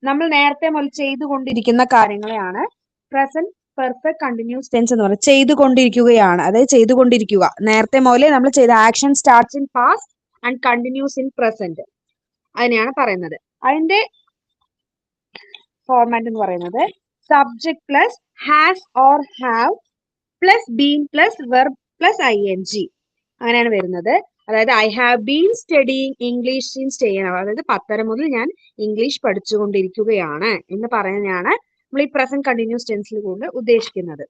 നമ്മൾ നേരത്തെ മുതൽ ചെയ്തുകൊണ്ടിരിക്കുന്ന കാര്യങ്ങളെയാണ് പ്രസന്റ് പെർഫെക്റ്റ് കണ്ടിന്യൂസ് ടെൻസ് എന്ന് പറയുന്നത്. ചെയ്തുകൊണ്ടിരിക്കുകയാണ്, അതായത് ചെയ്തുകൊണ്ടിരിക്കുക. നേരത്തെ മുതലേ നമ്മൾ ചെയ്ത action starts in past and continuous in present, അതിനെയാണ് പറയുന്നത്. അതിന്റെ ഫോർമാറ്റ് എന്ന് പറയുന്നത് subject plus has or have plus been plus verb plus ING അങ്ങനെയാണ് വരുന്നത്. അതായത് I have been studying English since ചെയ്യണം, അതായത് 10 മുതൽ ഞാൻ ഇംഗ്ലീഷ് പഠിച്ചുകൊണ്ടിരിക്കുകയാണ് എന്ന് പറയുന്നതാണ് നമ്മൾ ഈ പ്രസന്റ് കണ്ടിന്യൂസ് ടെൻസിൽ കൊണ്ട് ഉദ്ദേശിക്കുന്നത്.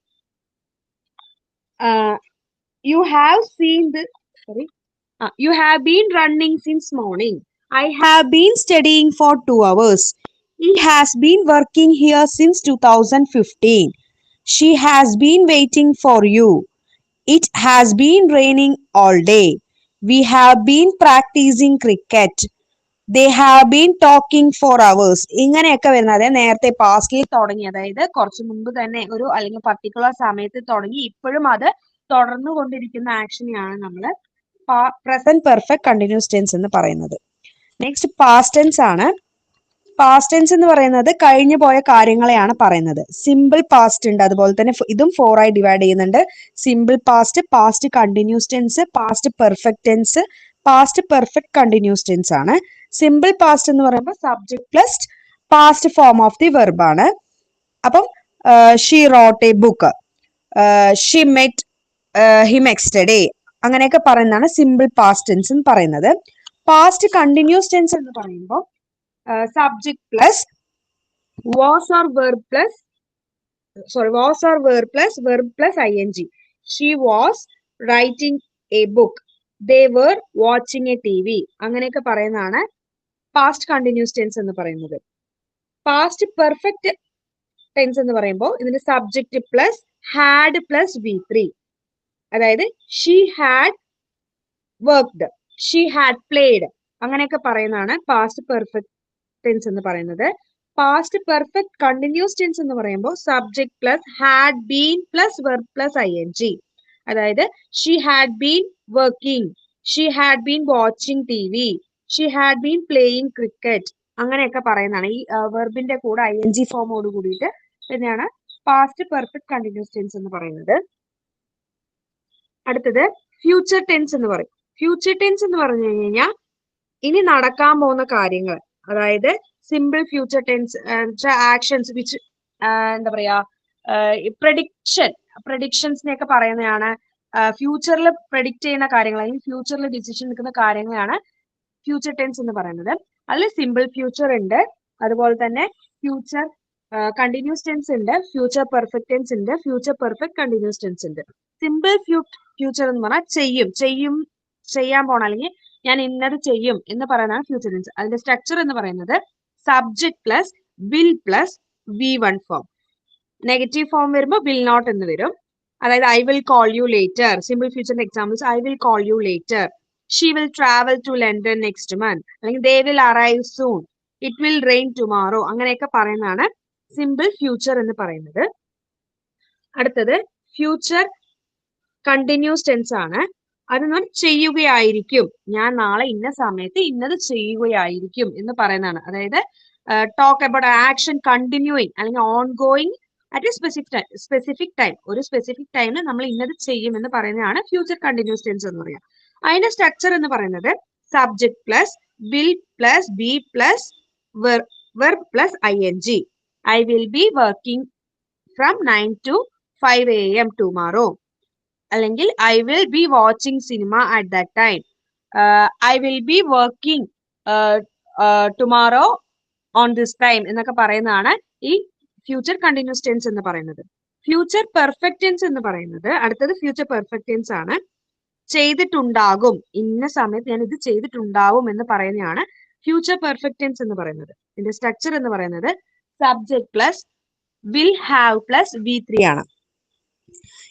U have seen you have been running since morning. I have been studying for 2 hours. He has been working here since 2015. She has been waiting for you. It has been raining all day. We have been practicing cricket. They have been talking for hours. ഇങ്ങനെയൊക്കെ വരുന്നത് നേരത്തെ പാസ്റ്റിൽ തുടങ്ങി, അതായത് കുറച്ച് മുമ്പ് തന്നെ ഒരു അല്ലെങ്കിൽ പർട്ടിക്കുലർ സമയത്ത് തുടങ്ങി ഇപ്പോഴും അത് തുടർന്നു കൊണ്ടിരിക്കുന്ന ആക്ഷനെയാണ് നമ്മൾ പ്രസന്റ് പെർഫെക്റ്റ് കണ്ടിന്യൂസ് ടെൻസ് എന്ന് പറയുന്നത്. നെക്സ്റ്റ് പാസ്റ്റ് ടെൻസ് ആണ്. പാസ്റ്റ് ടെൻസ് എന്ന് പറയുന്നത് കഴിഞ്ഞു പോയ കാര്യങ്ങളെയാണ് പറയുന്നത്. സിമ്പിൾ പാസ്റ്റ് ഉണ്ട്, അതുപോലെ തന്നെ ഇതും 4 ആയി ഡിവൈഡ് ചെയ്യുന്നുണ്ട്. Simple past, past continuous tense, past perfect tense, past perfect continuous tense ആണ്. സിമ്പിൾ പാസ്റ്റ് എന്ന് പറയുമ്പോൾ subject plus past form of the verb ആണ്. അപ്പം she wrote a book, she met him yesterday, അങ്ങനെയൊക്കെ പറയുന്നതാണ് സിമ്പിൾ പാസ്റ്റ് ടെൻസ് എന്ന് പറയുന്നത്. Past continuous tense എന്ന് പറയുമ്പോൾ subject plus was or verb plus verb plus ING. She was writing a book. They were watching a TV. അങ്ങനെയൊക്കെ പറയുന്നതാണ് past continuous tense എന്ന് പറയുന്നത്. പാസ്റ്റ് പെർഫെക്റ്റ് ടെൻസ് എന്ന് പറയുമ്പോൾ ഇതിന് subject plus had plus V3, അതായത് she had worked, she had played, അങ്ങനെയൊക്കെ പറയുന്നതാണ് പാസ്റ്റ് പെർഫെക്റ്റ് ടെൻസ് എന്ന് പറയുന്നത്. പാസ്റ്റ് പെർഫെക്റ്റ് കണ്ടിന്യൂസ് ടെൻസ് എന്ന് പറയുമ്പോൾ subject plus had been plus verb plus ING, അതായത് she had been working, she had been watching TV, she had been playing cricket, അങ്ങനെയൊക്കെ പറയുന്നതാണ്. ഈ വെർബിന്റെ കൂടെ ING ഫോമോട് കൂടിയിട്ട് തന്നെയാണ് പാസ്റ്റ് പെർഫെക്റ്റ് കണ്ടിന്യൂസ് ടെൻസ് എന്ന് പറയുന്നത്. അടുത്തത് ഫ്യൂച്ചർ ടെൻസ് എന്ന് പറയും. ഫ്യൂച്ചർ ടെൻസ് എന്ന് പറഞ്ഞു കഴിഞ്ഞാൽ ഇനി നടക്കാൻ പോകുന്ന കാര്യങ്ങൾ, അതായത് simple future tense actions which എന്താ പറയാ പ്രഡിക്ഷൻസിനെയൊക്കെ പറയുന്നതാണ്. ഫ്യൂച്ചറിൽ പ്രഡിക്റ്റ് ചെയ്യുന്ന കാര്യങ്ങൾ അല്ലെങ്കിൽ ഫ്യൂച്ചറിൽ ഡിസിഷൻ എടുക്കുന്ന കാര്യങ്ങളാണ് ഫ്യൂച്ചർ ടെൻസ് എന്ന് പറയുന്നത്. അതിൽ സിമ്പിൾ ഫ്യൂച്ചർ ഉണ്ട്, അതുപോലെ തന്നെ ഫ്യൂച്ചർ കണ്ടിന്യൂസ് ടെൻസ് ഉണ്ട്, ഫ്യൂച്ചർ പെർഫെക്റ്റ് ടെൻസ് ഉണ്ട്, ഫ്യൂച്ചർ പെർഫെക്റ്റ് കണ്ടിന്യൂസ് ടെൻസ് ഉണ്ട്. സിമ്പിൾ ഫ്യൂച്ചർ എന്ന് പറഞ്ഞാൽ ചെയ്യാൻ പോണ അല്ലെങ്കിൽ ഞാൻ ഇന്നത് ചെയ്യും എന്ന് പറയുന്നതാണ് ഫ്യൂച്ചർ ടെൻസ്. അതിന്റെ സ്ട്രക്ചർ എന്ന് പറയുന്നത് subject plus will plus V1 form. Negative form വരുമ്പോൾ വിൽ നോട്ട് എന്ന് വരും. അതായത് I will call you later. Simple ഫ്യൂച്ചറിന്റെ examples I will call you later, she will travel to London next month, അല്ലെങ്കിൽ they will arrive soon, it will rain tomorrow, അങ്ങനെയൊക്കെ പറയുന്നതാണ് simple future എന്ന് പറയുന്നത്. അടുത്തത് ഫ്യൂച്ചർ കണ്ടിന്യൂസ് ടെൻസ് ആണ്. അത് നമ്മൾ ചെയ്യുകയായിരിക്കും, ഞാൻ നാളെ ഇന്ന സമയത്ത് ഇന്നത് ചെയ്യുകയായിരിക്കും എന്ന് പറയുന്നതാണ്. അതായത് ടോക്ക് അബൌട്ട് ആക്ഷൻ കണ്ടിന്യൂയിങ് അല്ലെങ്കിൽ on going at A specific time, ഒരു സ്പെസിഫിക് ടൈമിൽ നമ്മൾ ഇന്നത് ചെയ്യും എന്ന് പറയുന്നതാണ് ഫ്യൂച്ചർ കണ്ടിന്യൂസ് ടെൻസ് എന്ന് പറയാം. അതിന്റെ സ്ട്രക്ചർ എന്ന് പറയുന്നത് subject plus will plus be plus verb plus ING. I will be working from 9 to 5 AM tomorrow, അല്ലെങ്കിൽ I will be watching cinema at that time, I will be working tomorrow on this time എന്നൊക്കെ പറയുന്നതാണ് ഈ future continuous tense എന്ന് പറയുന്നത്. Future perfect tense എന്ന് പറയുന്നത് അടുത്തത് future perfect tense ആണ്. ചെയ്തിട്ടുണ്ടാകും, ഇന്ന സമയത്ത് ഞാൻ ഇത് ചെയ്തിട്ടുണ്ടാവും എന്ന് പറയുന്നതാണ് ഫ്യൂച്ചർ പെർഫെക്റ്റ് ടെൻസ് എന്ന് പറയുന്നത്. ഇതിന്റെ സ്ട്രക്ചർ എന്ന് പറയുന്നത് subject plus will have plus V3 ആണ്.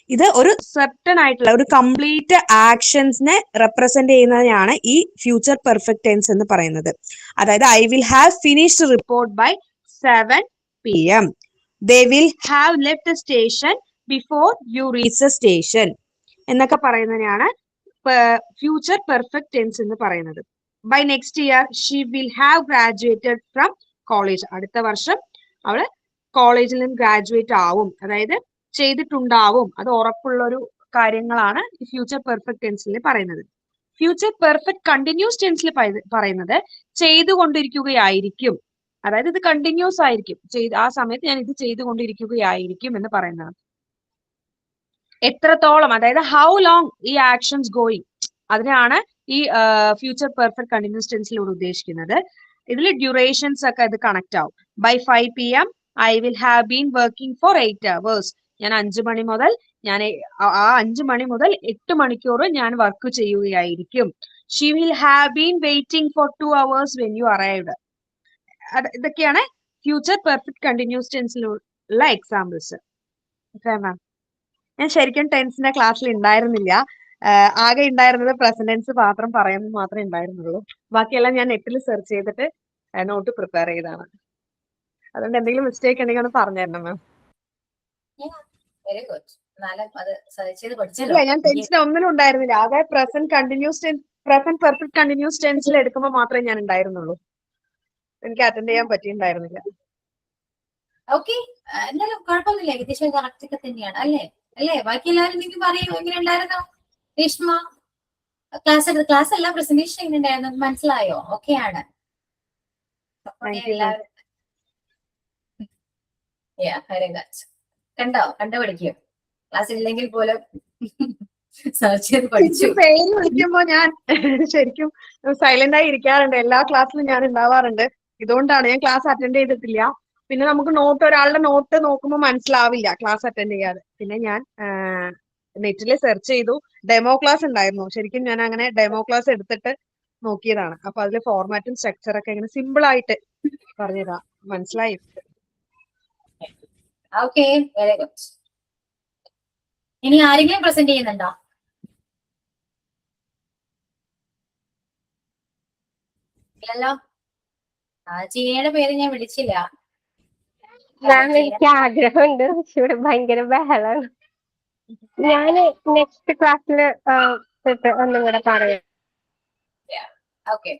ഇത് ഒരു സർട്ടൺ ആയിട്ടുള്ള ഒരു കംപ്ലീറ്റ് ആക്ഷൻസിനെ റെപ്രസെന്റ് ചെയ്യുന്നതിനാണ് ഈ ഫ്യൂച്ചർ പെർഫെക്റ്റ് ടെൻസ് എന്ന് പറയുന്നത്. അതായത് I will have finished report by 7 PM. They will have left the station before you reach the station എന്നൊക്കെ പറയുന്നതിനാണ് ഫ്യൂച്ചർ പെർഫെക്റ്റ് ടെൻസ് എന്ന് പറയുന്നത്. By next year she will have graduated from college. അടുത്ത വർഷം അവള് കോളേജിൽ നിന്ന് ഗ്രാജുവേറ്റ് ആവും, അതായത് ചെയ്തിട്ടുണ്ടാവും, അത് ഉറപ്പുള്ള ഒരു കാര്യങ്ങളാണ് ഫ്യൂച്ചർ പെർഫെക്റ്റ് ടെൻസിൽ പറയുന്നത്. ഫ്യൂച്ചർ പെർഫെക്റ്റ് കണ്ടിന്യൂസ് ടെൻസിൽ പറയുന്നത് ചെയ്തുകൊണ്ടിരിക്കുകയായിരിക്കും, അതായത് ഇത് കണ്ടിന്യൂസ് ആയിരിക്കും, ആ സമയത്ത് ഞാൻ ഇത് ചെയ്തുകൊണ്ടിരിക്കുകയായിരിക്കും എന്ന് പറയുന്നത്. എത്രത്തോളം, അതായത് ഹൗ ലോങ് ഈ ആക്ഷൻസ് ഗോയിങ്, അതിനാണ് ഈ ഫ്യൂച്ചർ പെർഫെക്റ്റ് കണ്ടിന്യൂസ് ടെൻസിലൂടെ ഉദ്ദേശിക്കുന്നത്. ഇതിൽ ഡ്യൂറേഷൻസ് ഒക്കെ ഇത് കണക്ട് ആവും. By 5 PM I will have been working for 8 hours. ഞാൻ 5 മണി മുതൽ ആ 5 മണി മുതൽ 8 മണിക്കൂർ ഞാൻ work ചെയ്യുകയായിരിക്കും. She will have been waiting for 2 hours when you arrived. ഇതൊക്കെയാണ് ഫ്യൂച്ചർ പെർഫെക്റ്റ് കണ്ടിന്യൂസ് ടെൻസിലുള്ള എക്സാമ്പിൾസ്. ഞാൻ ശരിക്കും ടെൻസിന്റെ ക്ലാസ്സിൽ ഉണ്ടായിരുന്നില്ല, ആകെ ഉണ്ടായിരുന്നത് പ്രസന്റ് ടെൻസ് മാത്രം പറയുന്നത് മാത്രമേ ഉണ്ടായിരുന്നുള്ളൂ. ബാക്കിയെല്ലാം ഞാൻ നെറ്റിൽ സെർച്ച് ചെയ്തിട്ട് നോട്ട് പ്രിപ്പയർ ചെയ്താണ്. അതുകൊണ്ട് എന്തെങ്കിലും മിസ്റ്റേക്ക് ഉണ്ടെങ്കിൽ ഒന്ന് പറഞ്ഞു തരണം മാം. Very good. അത് സെർച്ച് ചെയ്ത് ഇല്ല, പഠിച്ചല്ലോ. ഞാൻ ടെൻസിന് ഒന്നിനും ഉണ്ടായിരുന്നില്ല, ആകെ പ്രസന്റ് പെർഫെക്റ്റ് കണ്ടിന്യൂസ് ടെൻസിൽ എടുക്കുമ്പോൾ മാത്രമേ ഞാൻ ഉണ്ടായിരുന്നുള്ളൂ. എനിക്ക് അറ്റൻഡ് ചെയ്യാൻ പറ്റിയിട്ടുണ്ടായിരുന്നില്ല. ഓക്കെ, എന്തായാലും കുഴപ്പമൊന്നുമില്ല, ഏകദേശം കറക്റ്റ് ഒക്കെ തന്നെയാണ് അല്ലേ? ബാക്കി എല്ലാവരും നിങ്ങൾക്ക് പറയൂ, എങ്ങനെ ഉണ്ടായിരുന്നു രേഷ്മ? ക്ലാസ് അല്ല, പ്രസന്റേഷൻ എങ്ങനെ ഉണ്ടായിരുന്നു, മനസ്സിലായോ? ഓക്കെയാണ്. എല്ലാവരും കണ്ടുപിടിക്കും, ക്ലാസ് ഇല്ലെങ്കിൽ പോലും സെർച്ച് ചെയ്ത് പഠിച്ചു. പേര് വിളിക്കുമ്പോ ഞാൻ ശരിക്കും സൈലന്റ് ആയി ഇരിക്കാറുണ്ട്, എല്ലാ ക്ലാസ്സിലും ഞാൻ ഉണ്ടാവാറുണ്ട്. ഇതുകൊണ്ടാണ് ഞാൻ ക്ലാസ് അറ്റൻഡ് ചെയ്തിട്ടില്ല. പിന്നെ നമുക്ക് ഒരാളുടെ നോട്ട് നോക്കുമ്പോൾ മനസ്സിലാവില്ല ക്ലാസ് അറ്റൻഡ് ചെയ്യാതെ. പിന്നെ ഞാൻ നെറ്റിൽ സെർച്ച് ചെയ്തു, ഡെമോ ക്ലാസ് ഉണ്ടായിരുന്നു, ശരിക്കും ഞാൻ അങ്ങനെ ഡെമോ ക്ലാസ് എടുത്തിട്ട് നോക്കിയതാണ്. അപ്പൊ അതിൽ ഫോർമാറ്റും സ്ട്രക്ചറൊക്കെ ഇങ്ങനെ സിമ്പിൾ ആയിട്ട് പറഞ്ഞതാ, മനസ്സിലായി. Okay, very good. ഇനി ആരെങ്കിലും പ്രസന്റ് ചെയ്യുന്നുണ്ടോ? ഇല്ലല്ലോ. ചീനയുടെ പേര് ഞാൻ വിളിച്ചില്ല. മാം എനിക്ക് ആഗ്രഹമുണ്ട്, പക്ഷെ ഇവിടെ ഭയങ്കര ബഹളാണ്. ഞാന് നെക്സ്റ്റ് ക്ലാസ്സിൽ ഒന്നും കൂടെ പറയാം. ഓക്കെ,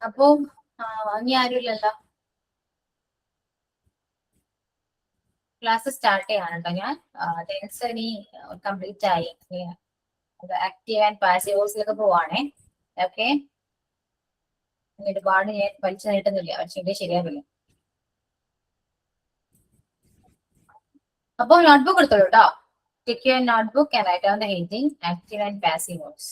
അപ്പൊ ഇനി ആരുമില്ലല്ലോ. ക്ലാസ് സ്റ്റാർട്ട് ചെയ്യാണ് കേട്ടോ. ഞാൻ ടെൻസ് ഇനി കംപ്ലീറ്റ് ആയി, ആക്റ്റീവ് ആൻഡ് പാസീവ് വോയിസിലൊക്കെ പോവാണേ. ഓക്കെ, ഒരുപാട് ഞാൻ വലിച്ചു നീട്ടുന്നില്ല, പക്ഷേ ശരിയാവില്ല. അപ്പൊ നോട്ട്ബുക്ക് എടുത്തോളൂ കേട്ടോ. Take your notebook and write down the heading active and passive voice.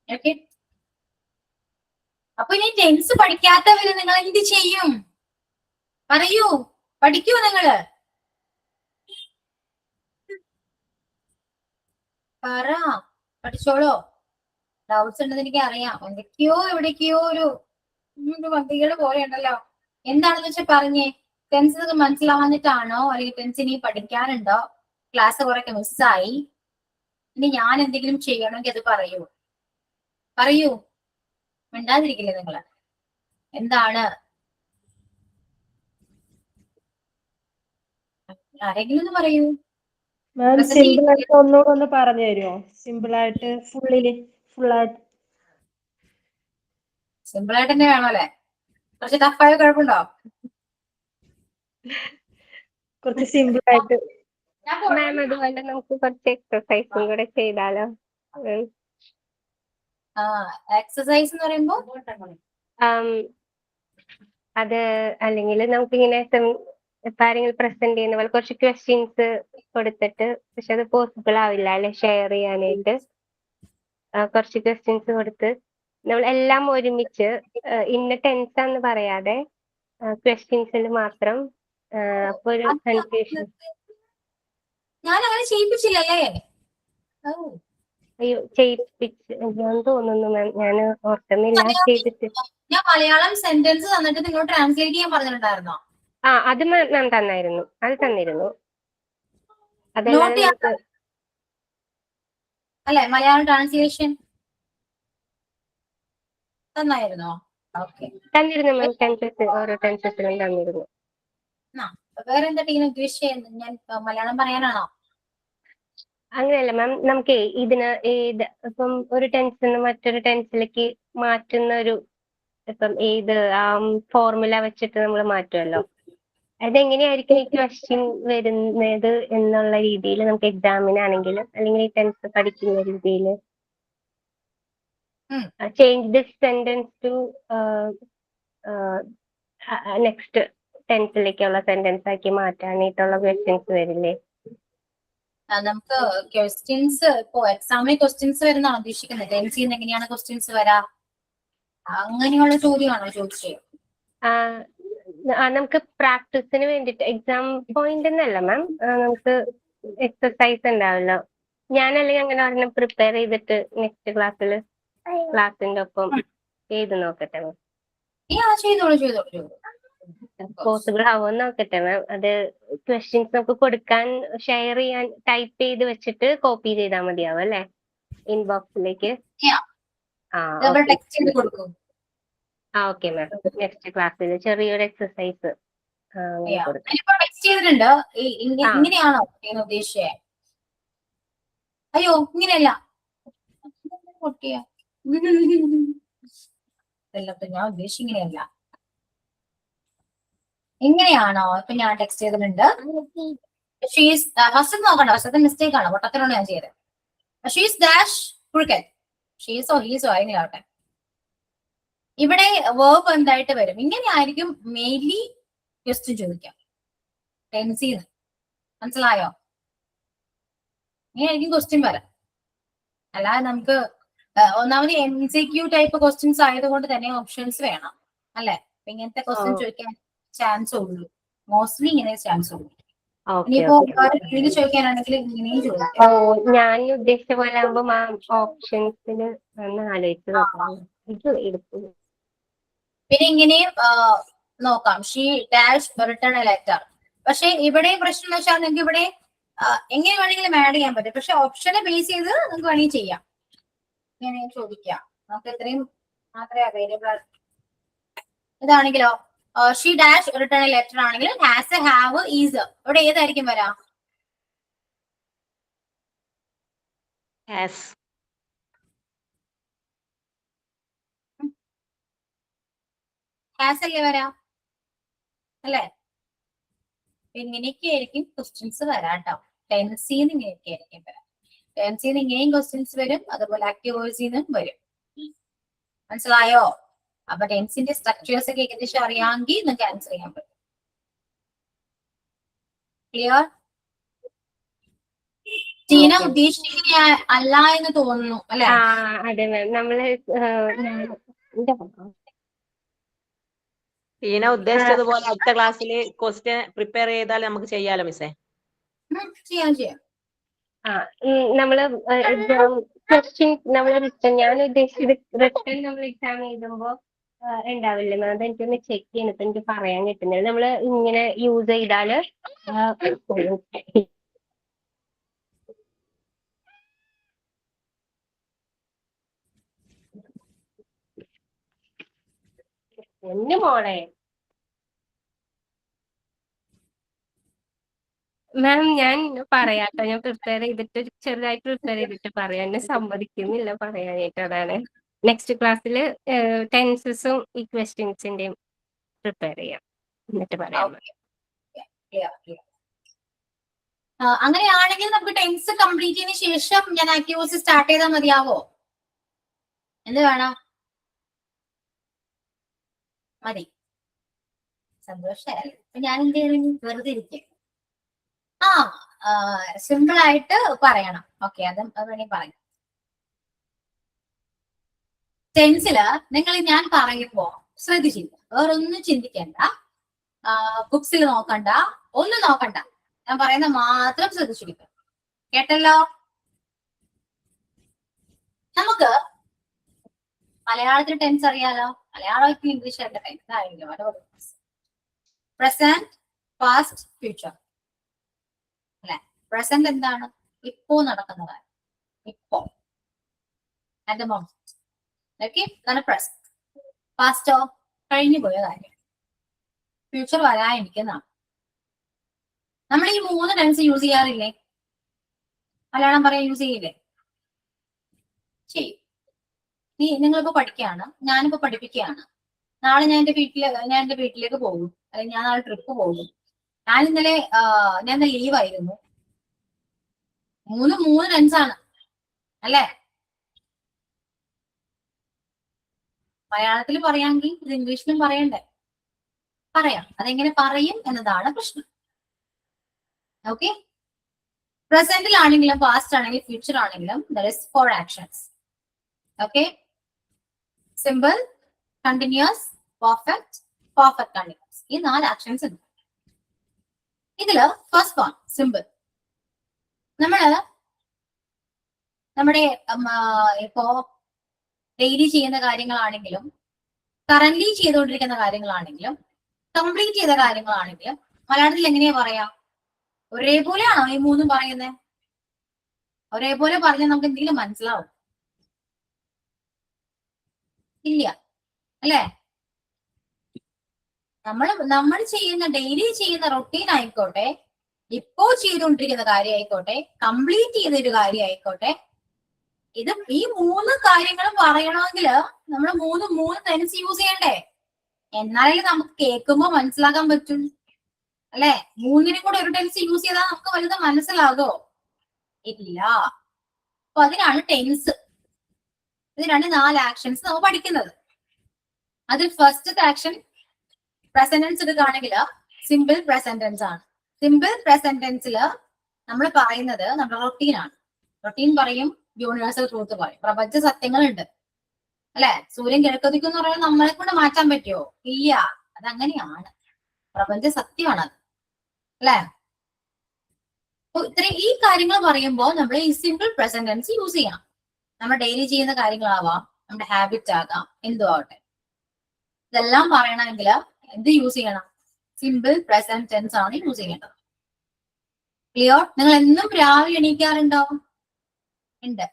Okay. അപ്പൊ ഇനി ടെൻസ് പഠിക്കാത്തവര് നിങ്ങൾ എന്ത് ചെയ്യും? പറയൂ, പഠിക്കൂ നിങ്ങള്, പറ, പഠിച്ചോളോ. ഡൗട്ട്സ് ഉണ്ടെന്ന് എനിക്ക് അറിയാം, എവിടേക്കോ ഒരു വണ്ടികൾ പോലെ ഉണ്ടല്ലോ. എന്താണെന്ന് വെച്ചാൽ പറഞ്ഞേ. ടെൻസ് മനസ്സിലാവാഞ്ഞിട്ടാണോ, അല്ലെങ്കിൽ ടെൻസ് ഇനി പഠിക്കാനുണ്ടോ? ക്ലാസ് കുറെയൊക്കെ മിസ്സായി, ഇനി ഞാൻ എന്തെങ്കിലും ചെയ്യണമെങ്കിൽ അത് പറയൂ, മിണ്ടാതിരിക്കില്ലേ നിങ്ങള്? എന്താണ്? ആരെങ്കിലും ഒന്ന് പറയൂ. മാം സിമ്പിൾ ആയിട്ട് ഒന്നുകൂടെ ഒന്ന് പറഞ്ഞു തരുമോ? സിമ്പിൾ ആയിട്ട് ഫുള്ളായിട്ട് സിമ്പിൾ ആയിട്ട് തന്നെ വേണം അല്ലെ? കുറച്ച് ടഫായ കുഴപ്പമുണ്ടോ? കുറച്ച് സിമ്പിൾ ആയിട്ട്. മാം അതുപോലെ നമുക്ക് കുറച്ച് എക്സസൈസും കൂടെ ചെയ്താലോ? എക്സസൈസ് എന്ന് പറയുമ്പോ അത് അല്ലെങ്കിൽ നമുക്കിങ്ങനെ ആരെങ്കിലും പ്രസന്റ് ചെയ്യുന്ന പോലെ കുറച്ച് ക്വസ്റ്റ്യൻസ് കൊടുത്തിട്ട്, പക്ഷെ അത് പോസിബിൾ ആവില്ല അല്ലെ ഷെയർ ചെയ്യാനായിട്ട്. കുറച്ച് ക്വസ്റ്റ്യൻസ് കൊടുത്ത് നമ്മൾ എല്ലാം ഒരുമിച്ച് ഇന്ന ടെൻസാന്ന് പറയാതെ ക്വസ്റ്റ്യൻസിൽ മാത്രം, അപ്പൊ ഒരു കൺഫ്യൂഷൻ. ഞാൻ അങ്ങനെ ചെയ്യിപ്പിച്ചില്ലല്ലേ? അയ്യോ, ഞാൻ തോന്നുന്നു മാം, ഞാൻ ഓർക്കുന്നില്ല ചെയ്തിട്ട്. ഞാൻ മലയാളം സെന്റൻസ് തന്നിട്ട് നിങ്ങൾ ട്രാൻസ്ലേറ്റ് ചെയ്യാൻ പറഞ്ഞിട്ടുണ്ടായിരുന്നോ? അത് മാം തന്നായിരുന്നു, അത് തന്നിരുന്നു. അതല്ലാതെ അല്ലെ, മലയാളം ട്രാൻസ്ലേഷൻ തന്നായിരുന്നോ? ഓക്കെ, തന്നിരുന്നു മാം, ഓരോ ടെൻസസിലും തന്നിരുന്നു. വേറെ എന്താ ടീന ഉദ്ദേശിച്ചത്? ഞാൻ മലയാളം പറയാനാണോ? അങ്ങനെയല്ല മാം, നമുക്ക് ഇതിന് ഏത് ഇപ്പം ഒരു ടെൻസിൽ നിന്ന് മറ്റൊരു ടെൻസിലേക്ക് മാറ്റുന്ന ഒരു ഇപ്പം ഏത് ഫോർമുല വെച്ചിട്ട് നമ്മൾ മാറ്റുമല്ലോ, അതെങ്ങനെയായിരിക്കും ഈ ക്വസ്റ്റ്യൻ വരുന്നത് എന്നുള്ള രീതിയിൽ നമുക്ക് എക്സാമിനാണെങ്കിലും അല്ലെങ്കിൽ ഈ ടെൻസ് പഠിക്കുന്ന രീതിയിൽ change this sentence to next ടെൻസിലേക്കുള്ള സെന്റൻസ് ആക്കി മാറ്റാനായിട്ടുള്ള ക്വസ്റ്റ്യൻസ് വരില്ലേ? നമുക്ക് ക്വസ്റ്റ്യൻസ് ഇപ്പോ എക്സാമിന് ക്വസ്റ്റ്യൻസ് വരുന്നതാണോ ഉദ്ദേശിക്കുന്നത്? ടെൻസിൽ നിന്ന് എങ്ങനെയാണ് ക്വസ്റ്റ്യൻസ് വരാ, അങ്ങനെയുള്ള ചോദ്യമാണോ ചോദിച്ചത്? നമുക്ക് പ്രാക്ടീസിന് വേണ്ടിട്ട് എക്സാം പോയിന്റ് എന്നല്ല മാം, നമുക്ക് എക്സസൈസ് ഉണ്ടാവല്ലോ. ഞാനല്ലെങ്കിൽ അങ്ങനെ ഒരെണ്ണം പ്രിപ്പയർ ചെയ്തിട്ട് നെക്സ്റ്റ് ക്ലാസ്സിന്റെ ഒപ്പം ചെയ്ത് നോക്കട്ടെ മാം. ചെയ്തോളൂ. പോസിബിൾ ആവുമെന്ന് നോക്കട്ടെ മാം. അത് ക്വസ്റ്റ്യൻസ് നമുക്ക് കൊടുക്കാൻ ഷെയർ ചെയ്യാൻ ടൈപ്പ് ചെയ്ത് വെച്ചിട്ട് കോപ്പി ചെയ്താൽ മതിയാവും അല്ലേ ഇൻബോക്സിലേക്ക്? ടെക്സ്റ്റ് ചെയ്ത് കൊടുക്കും. Okay ma'am. നെക്സ്റ്റ് ക്ലാസ്സിൽ ചെറിയൊരു എക്സസൈസ് ടെക്സ്റ്റ് ചെയ്തിട്ടുണ്ട്. ഇങ്ങനെയാണോ ഉദ്ദേശിച്ചേ? അയ്യോ ഇങ്ങനെയല്ല, ഞാൻ ഉദ്ദേശിച്ച ഇങ്ങനെയല്ല. ഇങ്ങനെയാണോ? ഇപ്പൊ ഞാൻ ടെക്സ്റ്റ് ചെയ്തിട്ടുണ്ട്. ഫസ്റ്റ് നോക്കണ്ട, ഫസ്റ്റത്തെ മിസ്റ്റേക്ക് ആണ്, പൊട്ടത്തിനാണ് ഞാൻ ചെയ്തത്. ഷീസ് ഡാഷ് ക്രിക്കറ്റ്, ഷീസോ ഹീസോ ആവട്ടെ. ഇവിടെ വേർബ് എന്തായിട്ട് വരും? ഇങ്ങനെ ആയിരിക്കും മെയിൻലി ക്വസ്റ്റ്യൻ ചോദിക്കാം ടെൻസിന്ന്. മനസ്സിലായോ? ഇങ്ങനെയായിരിക്കും ക്വസ്റ്റ്യൻ വരാം. അല്ലാതെ നമുക്ക് ഒന്നാമത് MCQ ടൈപ്പ് ക്വസ്റ്റ്യൻസ് ആയതുകൊണ്ട് തന്നെ ഓപ്ഷൻസ് വേണം അല്ലെ? ഇങ്ങനത്തെ ക്വസ്റ്റ്യൻ ചോദിക്കാൻ ചാൻസ് ഉള്ളൂ, മോസ്റ്റ്ലി ഇങ്ങനെ ചാൻസ് ഉള്ളൂ. ഇനിയിപ്പോ രീതിയിൽ ചോദിക്കാനാണെങ്കിൽ ഇങ്ങനെയും ചോദിക്കാം. ഞാൻ ഉദ്ദേശിച്ച പോലെ ആകുമ്പോ ഓപ്ഷൻസിൽ ആലോചിച്ച് നോക്കാം. പിന്നെ ഇങ്ങനെയും നോക്കാം. She dash return a letter. പക്ഷെ ഇവിടെ പ്രശ്നം എന്ന് വെച്ചാൽ നിങ്ങൾക്ക് ഇവിടെ എങ്ങനെ വേണമെങ്കിലും ആഡ് ചെയ്യാൻ പറ്റും. പക്ഷെ ഓപ്ഷനെ ബേസ് ചെയ്ത് നിങ്ങൾക്ക് വേണമെങ്കിൽ ചെയ്യാം. ഇങ്ങനെ ചോദിക്കാം. നമുക്ക് എത്രയും മാത്രമേ അവൈലബിൾ. ഇതാണെങ്കിലോ she dash return a letter ആണെങ്കിൽ ഹാസ് എ ഹാവ് ഈസ് ഇവിടെ ഏതായിരിക്കും വരാം? ഹാസ് അല്ലേ വരാം അല്ലേ? ഇങ്ങനെയൊക്കെ ആയിരിക്കും ക്വസ്റ്റ്യൻസ് വരാട്ടോ. ടെൻസിന്ന് ഇങ്ങനെയൊക്കെ ആയിരിക്കും വരാം. ടെൻസിന്ന് ഇങ്ങനെയും ക്വസ്റ്റ്യൻസ് വരും, അതുപോലെ ആക്റ്റീവ് വോയിസിന്നും വരും. മനസ്സിലായോ? അപ്പൊ ടെൻസിന്റെ സ്ട്രക്ചേഴ്സ് ഒക്കെ ഏകദേശം അറിയാമെങ്കിൽ നിങ്ങൾക്ക് ആൻസർ ചെയ്യാൻ പറ്റും. ക്ലിയർ? ടീന ഉദ്ദേശിക്കുന്ന അല്ല എന്ന് തോന്നുന്നു അല്ലെ? അതെ മാം. നമ്മള് ടീന ഉദ്ദേശിച്ചതുപോലെ അടുത്ത ക്ലാസ്സിൽ ക്വസ്റ്റ്യൻ പ്രിപ്പയർ ചെയ്താൽ നമുക്ക് ചെയ്യാലോ മിസ്സേ? ചെയ്യാം. നമ്മള് ക്വസ്റ്റ്യൻ നമ്മൾ റിട്ടേൺ, ഞാൻ ഉദ്ദേശിച്ചത് റിട്ടേൺ നമ്മൾ എക്സാം എഴുതുമ്പോ ഉണ്ടാവില്ലേ മാം, അതെനിക്കൊന്ന് ചെക്ക് ചെയ്യുന്നത് എനിക്ക് പറയാൻ കിട്ടുന്നത്. നമ്മള് ഇങ്ങനെ യൂസ് ചെയ്താല് എന്നെ മോളെ മാം ഞാൻ പറയാട്ടോ, ഞാൻ പ്രിപ്പയർ ചെയ്തിട്ട് ചെറുതായിട്ട് പ്രിപ്പയർ ചെയ്തിട്ട് പറയാം. എന്നെ സമ്മതിക്കുന്നില്ല പറയാനായിട്ട്. അതാണ് നെക്സ്റ്റ് ക്ലാസ്സിൽ ടെൻസസും ഈ ക്വസ്റ്റ്യൻസിന്റെയും പ്രിപ്പയർ ചെയ്യാം, എന്നിട്ട് പറയാം. അങ്ങനെയാണെങ്കിൽ നമുക്ക് ടെൻസ് കംപ്ലീറ്റ് ചെയ്തതിനു ശേഷം ഞാൻ ആക്റ്റീവ് വോയിസ് സ്റ്റാർട്ട് ചെയ്താൽ മതിയാവോ? എന്ത് വേണം? മതി. സന്തോഷായല്ലോ. അപ്പൊ ഞാൻ എന്ത് ചെയ്യണം? വെറുതെ ഇരിക്കും. സിമ്പിൾ ആയിട്ട് പറയണം. ഓക്കെ, അത് വേണമെങ്കിൽ പറയാം. ടെൻസില് നിങ്ങൾ ഞാൻ പറയുമ്പോ ശ്രദ്ധിച്ചില്ല, വേറൊന്നും ചിന്തിക്കണ്ട, ബുക്സിൽ നോക്കണ്ട, ഒന്നും നോക്കണ്ട. ഞാൻ പറയുന്ന മാത്രം ശ്രദ്ധിച്ചിരിക്കുക. കേട്ടല്ലോ? നമുക്ക് മലയാളത്തിൽ ടെൻസ് അറിയാലോ. മലയാളത്തിൽ ഇംഗ്ലീഷ് ആയിട്ട് ടെൻസ് ആയിരിക്കും. പ്രസന്റ്, പാസ്റ്റ്, ഫ്യൂച്ചർ അല്ലെ? പ്രസന്റ് എന്താണ്? ഇപ്പോ നടക്കുന്ന കാര്യം, ഇപ്പോ അറ്റ് ദ മൊമെന്റ്. ഓക്കെ, അതാണ് പ്രസന്റ്. പാസ്റ്റോ കഴിഞ്ഞു പോയ കാര്യം. ഫ്യൂച്ചർ വരാനിരിക്കുന്നതാണ്. നമ്മൾ ഈ 3 ടെൻസ് യൂസ് ചെയ്യാറില്ലേ? മലയാളം പറയാൻ യൂസ് ചെയ്യില്ലേ? ചെയ്യും. നിങ്ങളിപ്പോ പഠിക്കുകയാണ്, ഞാനിപ്പോ പഠിപ്പിക്കുകയാണ്. നാളെ ഞാൻ എന്റെ വീട്ടിലേക്ക് പോകും, അല്ലെങ്കിൽ ഞാൻ നാളെ ട്രിപ്പ് പോകും. ഞാൻ ഇന്നലെ ലീവായിരുന്നു. 3 ടെൻസ് ആണ് അല്ലേ? മലയാളത്തിൽ പറയാമെങ്കിൽ ഇത് ഇംഗ്ലീഷിലും പറയണ്ടേ? പറയാം. അതെങ്ങനെ പറയും എന്നതാണ് പ്രശ്നം. ഓക്കെ, പ്രസന്റിലാണെങ്കിലും പാസ്റ്റ് ആണെങ്കിലും ഫ്യൂച്ചർ ആണെങ്കിലും there is 4 actions. Okay, simple, continuous, perfect, perfect continuous. ഈ 4 ആക്ഷൻസ് ഉണ്ട്. ഇതില് ഫസ്റ്റ് വൺ സിമ്പിൾ. നമ്മുടെ ഇപ്പോ ഡെയിലി ചെയ്യുന്ന കാര്യങ്ങളാണെങ്കിലും കറന്റ്ലി ചെയ്തുകൊണ്ടിരിക്കുന്ന കാര്യങ്ങളാണെങ്കിലും കംപ്ലീറ്റ് ചെയ്ത കാര്യങ്ങളാണെങ്കിലും മലയാളത്തിൽ എങ്ങനെയാ പറയാ? ഒരേപോലെയാണോ ഈ 3 പറയുന്നത്? ഒരേപോലെ പറഞ്ഞാൽ നമുക്ക് എന്തെങ്കിലും മനസ്സിലാവും? ഇല്ല അല്ലേ? നമ്മൾ ചെയ്യുന്ന ഡെയിലി ചെയ്യുന്ന റൊട്ടീൻ ആയിക്കോട്ടെ, ഇപ്പോ ചെയ്തുകൊണ്ടിരിക്കുന്ന കാര്യം ആയിക്കോട്ടെ, കംപ്ലീറ്റ് ചെയ്തൊരു കാര്യം ആയിക്കോട്ടെ, ഇത് ഈ 3 കാര്യങ്ങളും പറയണമെങ്കിൽ നമ്മൾ 3 ടെൻസ് യൂസ് ചെയ്യണ്ടേ? എന്നാലേ നമുക്ക് കേൾക്കുമ്പോ മനസ്സിലാക്കാൻ പറ്റും അല്ലെ? 3നും കൂടെ ഒരു ടെൻസ് യൂസ് ചെയ്താൽ നമുക്ക് വലുത് മനസ്സിലാകോ? ഇല്ല. അപ്പൊ അതിനാണ് ടെൻസ്. ഇതിനാണ് 4 ആക്ഷൻസ് നമ്മൾ പഠിക്കുന്നത്. അതിൽ ഫസ്റ്റത്തെ ആക്ഷൻ പ്രസന്റ് ടെൻസ് എടുക്കുകയാണെങ്കിൽ സിമ്പിൾ പ്രസന്റ് ടെൻസ് ആണ്. സിമ്പിൾ പ്രസന്റ് ടെൻസില് നമ്മൾ പറയുന്നത് നമ്മുടെ റൊട്ടീനാണ്. റൊട്ടീൻ പറയും, യൂണിവേഴ്സൽ ട്രൂത്ത് പറയും. പ്രപഞ്ച സത്യങ്ങളുണ്ട് അല്ലെ? സൂര്യൻ കിഴക്കുതിക്കും എന്ന് പറയുന്നത് നമ്മളെ കൊണ്ട് മാറ്റാൻ പറ്റുമോ? ഇല്ല. അതങ്ങനെയാണ്, പ്രപഞ്ച സത്യമാണ് അത് അല്ലെ? അപ്പൊ ഈ കാര്യങ്ങൾ പറയുമ്പോൾ നമ്മൾ ഈ സിമ്പിൾ പ്രസന്റ് ടെൻസ് യൂസ് ചെയ്യണം. നമ്മൾ ഡെയിലി ചെയ്യുന്ന കാര്യങ്ങളാവാം, നമ്മുടെ ഹാബിറ്റ് ആകാം, എന്തോ ആവട്ടെ. ഇതെല്ലാം പറയണമെങ്കിൽ എന്ത് യൂസ് ചെയ്യണം? സിമ്പിൾ പ്രസന്റ് ടെൻസ് ആണ് യൂസ് ചെയ്യേണ്ടത്. ക്ലിയർ? നിങ്ങൾ എന്നും രാവിലെ എണീക്കാറുണ്ടോ? ഉണ്ട്.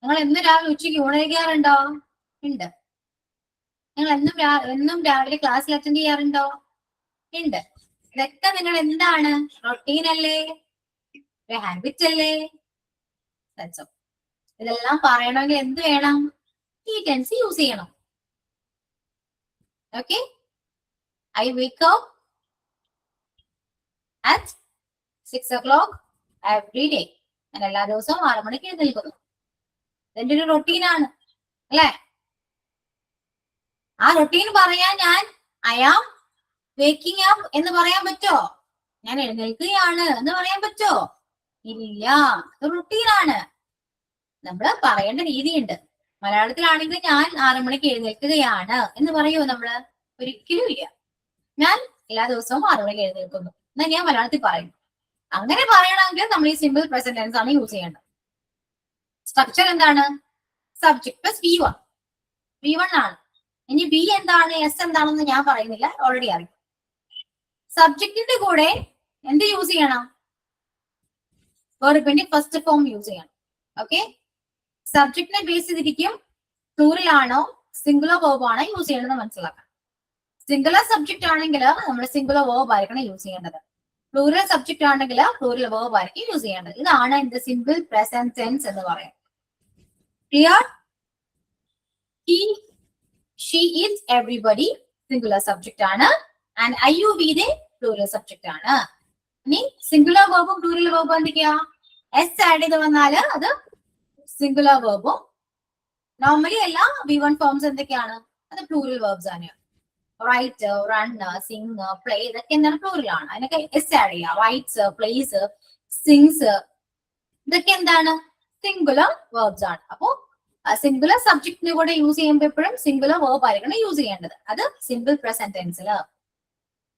നിങ്ങൾ എന്നും രാവിലെ ഉച്ചയ്ക്ക് ഊണ് കഴിക്കാറുണ്ടോ? ഉണ്ട്. നിങ്ങൾ എന്നും രാവിലെ ക്ലാസ്സിൽ അറ്റൻഡ് ചെയ്യാറുണ്ടോ? ഉണ്ട്. ഇതൊക്കെ നിങ്ങൾ എന്താണ്? റൊട്ടീൻ അല്ലേ? ഒരു ഹാബിറ്റ് അല്ലേ? ഇതെല്ലാം പറയണമെങ്കിൽ എന്ത് വേണം? ഈ ടെൻസ് യൂസ് ചെയ്യണം. Okay, I wake up at 6 o'clock every day. ഞാൻ എല്ലാ ദിവസവും 6 മണിക്ക് എഴുന്നേൽക്കുന്നു. ഇതെന്റെ ഒരു റൊട്ടീനാണ് അല്ലെ? ആ റൊട്ടീൻ പറയാൻ ഞാൻ I am waking up എന്ന് പറയാൻ പറ്റോ? ഞാൻ എഴുന്നേൽക്കുകയാണ് എന്ന് പറയാൻ പറ്റോ? ഇല്ല. അത് റൊട്ടീനാണ്. നമ്മള് പറയേണ്ട രീതിയുണ്ട്. മലയാളത്തിലാണെങ്കിൽ ഞാൻ 6 മണിക്ക് എഴുന്നേൽക്കുകയാണ് എന്ന് പറയുമോ നമ്മള്? ഒരിക്കലും ഇല്ല. ഞാൻ എല്ലാ ദിവസവും 6 മണിക്ക് എഴുന്നേൽക്കുന്നു എന്നാ ഞാൻ മലയാളത്തിൽ പറയും. അങ്ങനെ പറയണമെങ്കിൽ നമ്മൾ ഈ സിമ്പിൾ പ്രസന്റ് ടെൻസ് ആണ് യൂസ് ചെയ്യേണ്ടത്. സ്ട്രക്ചർ എന്താണ്? Subject plus V1. V1 ആണ്. ഇനി ബി എന്താണ്, എസ് എന്താണെന്ന് ഞാൻ പറയുന്നില്ല, ഓൾറെഡി അറിയാം. സബ്ജക്റ്റിന്റെ കൂടെ എന്ത് യൂസ് ചെയ്യണം? വെർബിന്റെ ഫസ്റ്റ് ഫോം യൂസ് ചെയ്യണം. ഓക്കെ, സബ്ജക്റ്റിനെ ബേസ് ചെയ്തിരിക്കും പ്ലൂറൽ ആണോ സിംഗുലർ വേർബ് ആണോ യൂസ് ചെയ്യണമെന്ന് മനസ്സിലാക്കാം. സിംഗുലർ സബ്ജക്റ്റ് ആണെങ്കിൽ നമ്മൾ സിംഗുലർ വേർബ് ആയിരിക്കണം യൂസ് ചെയ്യേണ്ടത്. പ്ലൂറൽ സബ്ജക്റ്റ് ആണെങ്കിൽ പ്ലൂറൽ വേർബ് ആയിരിക്കും യൂസ് ചെയ്യേണ്ടത്. ഇതാണ് എന്ത് സിമ്പിൾ പ്രസന്റ് ടെൻസ് എന്ന് പറയുന്നത്. Clear? He, she, it, everybody singular subject ആണ്. ആൻഡ് IUV പ്ലൂറൽ സബ്ജക്റ്റ് ആണ്. ഇനി സിംഗുലർ വേർബും പ്ലൂറൽ വേർബും എന്തൊക്കെയാ? എസ് ആഡ് ചെയ്ത് വന്നാല് അത് സിംഗുലർ വേർബും. നോർമലി എല്ലാ V1 ഫോംസ് എന്തൊക്കെയാണ്? അത് പ്ലൂറൽ വേർബ്സ് ആണ്. റൈറ്റ്, റൺ, സിംഗ്, പ്ലേ ഇതൊക്കെ എന്താണ്? പ്ലൂറൽ ആണ്. അതിനൊക്കെ എസ് ആഡ് ചെയ്യാം. റൈറ്റ്സ്, പ്ലേസ്, സിംഗ്സ് ഇതൊക്കെ എന്താണ്? സിംഗുലർ വേർബ്സ് ആണ്. അപ്പോ സിംഗുലർ സബ്ജക്റ്റിന് കൂടെ യൂസ് ചെയ്യുമ്പോൾ എപ്പോഴും സിംഗുലർ വേർബ് ആയിരിക്കണം യൂസ് ചെയ്യേണ്ടത്. അത് സിമ്പിൾ പ്രസന്റ് ടെൻസിൽ.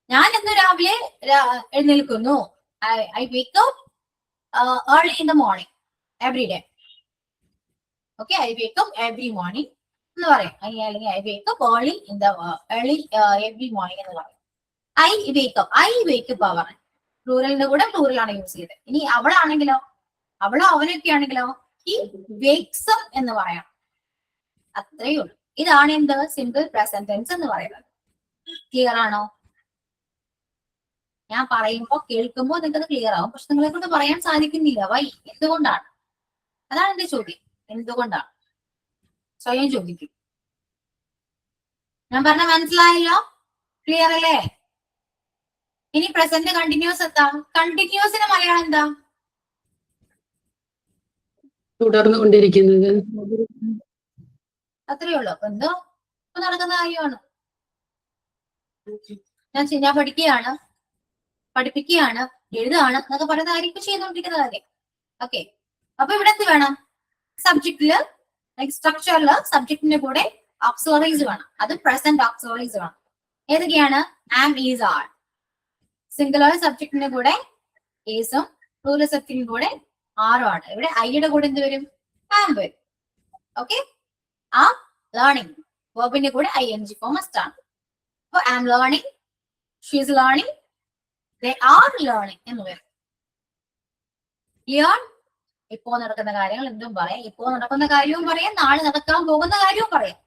ഞാൻ ഇന്ന് രാവിലെ എഴുന്നേൽക്കുന്നു. I wake up early in the morning every day. Okay, I wake up every morning എന്ന് പറയും. അല്ലെങ്കിൽ I wake up early every morning എന്ന് പറയും. I wake up ആണ്. പ്ലൂറലിന്റെ കൂടെ പ്ലൂറൽ ആണ് യൂസ് ചെയ്തത്. ഇനി അവളാണെങ്കിലോ, അവളോ അവനൊക്കെ ആണെങ്കിലോ he wakes up എന്ന് പറയാം. അത്രയേ ഉള്ളൂ. ഇതാണ് എന്ത്? സിമ്പിൾ പ്രസന്റ് ടെൻസ് എന്ന് പറയുന്നത്. ക്ലിയർ ആണോ? ഞാൻ പറയുമ്പോൾ കേൾക്കുമ്പോൾ നിങ്ങൾക്ക് ക്ലിയർ ആവും, പക്ഷെ നിങ്ങളെ കൊണ്ട് പറയാൻ സാധിക്കുന്നില്ല. വൈ? എന്തുകൊണ്ടാണ്? അതാണ് എന്റെ ചോദ്യം. എന്തുകൊണ്ടാണ്? സ്വയം ചോദിക്കും. ഞാൻ പറഞ്ഞ മനസ്സിലായല്ലോ? ക്ലിയർ അല്ലേ? ഇനി പ്രസന്റ് കണ്ടിന്യൂസ് എന്താ? കണ്ടിന്യൂസിന് മലയാളം എന്താ? തുടർന്നുകൊണ്ടിരിക്കുന്നത്. അത്രയേ ഉള്ളൂ. അപ്പൊ എന്തോ ഇപ്പൊ നടക്കുന്ന കാര്യമാണ്. ഞാൻ പഠിക്കുകയാണ്, പഠിപ്പിക്കുകയാണ്, എഴുതാണ് എന്നൊക്കെ പറയുന്ന കാര്യം ഇപ്പൊ ചെയ്തുകൊണ്ടിരിക്കുന്ന കാര്യം. ഓക്കെ, അപ്പൊ ഇവിടെ എന്ത് വേണം? സബ്ജക്റ്റില് സ്ട്രക്ചറില് സബ്ജക്റ്റിന്റെ കൂടെ ഓക്സിലറീസ് വേണം. അത് പ്രസന്റ് ഓക്സിലറീസ് വേണം. ഏതൊക്കെയാണ്? ആം, ഈസ്, ആർ. സിംഗുലർ സബ്ജക്റ്റിന്റെ കൂടെ ഈസും പ്ലൂറൽ സബ്ജക്റ്റിന്റെ കൂടെ ആറും ആണ്. ഇവിടെ ഐയുടെ കൂടെ എന്ത് വരും? ആം വരും. ഓക്കെ, ആ ലേണിംഗ് വെർബിന്റെ കൂടെ ing ഫോം മസ്റ്റ് ആണ്. അപ്പൊ am learning, she is learning, they are learning എന്ന് വരും. ക്ലിയർ? ഇപ്പോ നടക്കുന്ന കാര്യങ്ങൾ എന്തും പറയാം, ഇപ്പോ നടക്കുന്ന കാര്യവും പറയാം, നാളെ നടക്കാൻ പോകുന്ന കാര്യവും പറയാം.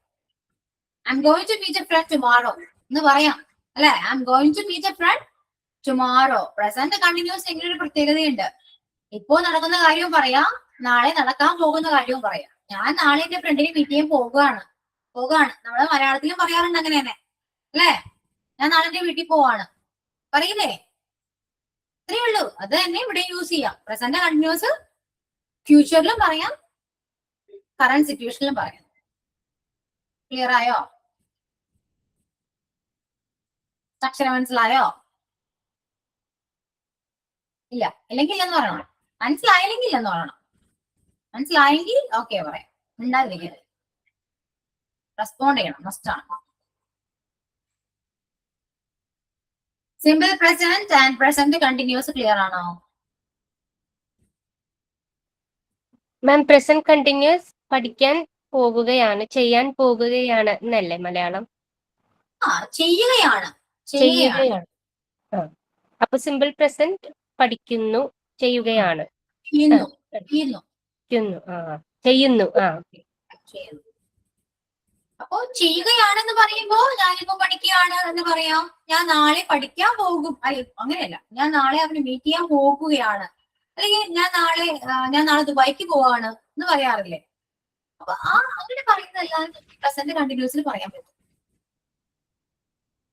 I am going to meet a friend tomorrow എന്ന് പറയാം, അല്ലെ? I am going to meet a friend tomorrow. Present continuous എങ്ങനെ ഒരു പ്രത്യേകതയുണ്ട്. ഇപ്പോ നടക്കുന്ന കാര്യവും പറയാം, നാളെ നടക്കാൻ പോകുന്ന കാര്യവും പറയാം. ഞാൻ നാളെ എന്റെ ഫ്രണ്ടിനെ മീറ്റ് ചെയ്യാൻ പോകുകയാണ്. നമ്മള് മലയാളത്തിലും പറയാറുണ്ട് അങ്ങനെ തന്നെ, അല്ലേ? ഞാൻ നാളെ എന്റെ വീട്ടിൽ പോവാണ് പറയില്ലേ? ഇത്രയേ ഉള്ളൂ. അത് തന്നെ ഇവിടെ യൂസ് ചെയ്യാം. പ്രസന്റ് കണ്ടിന്യൂസ് ഫ്യൂച്ചറിലും പറയാം, കറന്റ് സിറ്റുവേഷനിലും പറയാം. ക്ലിയർ ആയോ? അക്ഷരം മനസ്സിലായോ? ഇല്ല, ഇല്ലെങ്കിൽ ഇല്ലെന്ന് പറയണം. മനസ്സിലായില്ലെങ്കിൽ ഇല്ലെന്ന് പറയണം. മനസ്സിലായെങ്കിൽ ഓക്കെ പറയാം. ഉണ്ടാതിരിക്കരുത്, റെസ്പോണ്ട് ചെയ്യണം, മസ്റ്റാണ്. Simple present and present continuous clear ആണോ? മാം പ്രസന്റ് കണ്ടിന്യൂസ് പഠിക്കാൻ പോകുകയാണ്, ചെയ്യാൻ പോകുകയാണ് എന്നല്ലേ മലയാളം? ആ, ചെയ്യുകയാണ്. ചെയ്യുകയാണ്. ആ, അപ്പൊ സിമ്പിൾ പ്രസന്റ് പഠിക്കുന്നു, ചെയ്യുകയാണ്. ചെയ്യുന്നു. ചെയ്യുന്നു. അപ്പോ ചെയ്യുകയാണെന്ന് പറയുമ്പോ ഞാനിപ്പോ പഠിക്കുകയാണ് എന്ന് പറയാം. ഞാൻ നാളെ പഠിക്കാൻ പോകും, അല്ലെ? അങ്ങനെയല്ല. ഞാൻ നാളെ അവന് മീറ്റ് ചെയ്യാൻ പോകുകയാണ്, അല്ലെങ്കിൽ ഞാൻ നാളെ ദുബായിക്ക് പോവാണ് എന്ന് പറയാറില്ലേ? അപ്പൊ അങ്ങനെ പറയുന്നതെല്ലാം പ്രസന്റ് കണ്ടിന്യൂസിൽ പറയാൻ പറ്റും.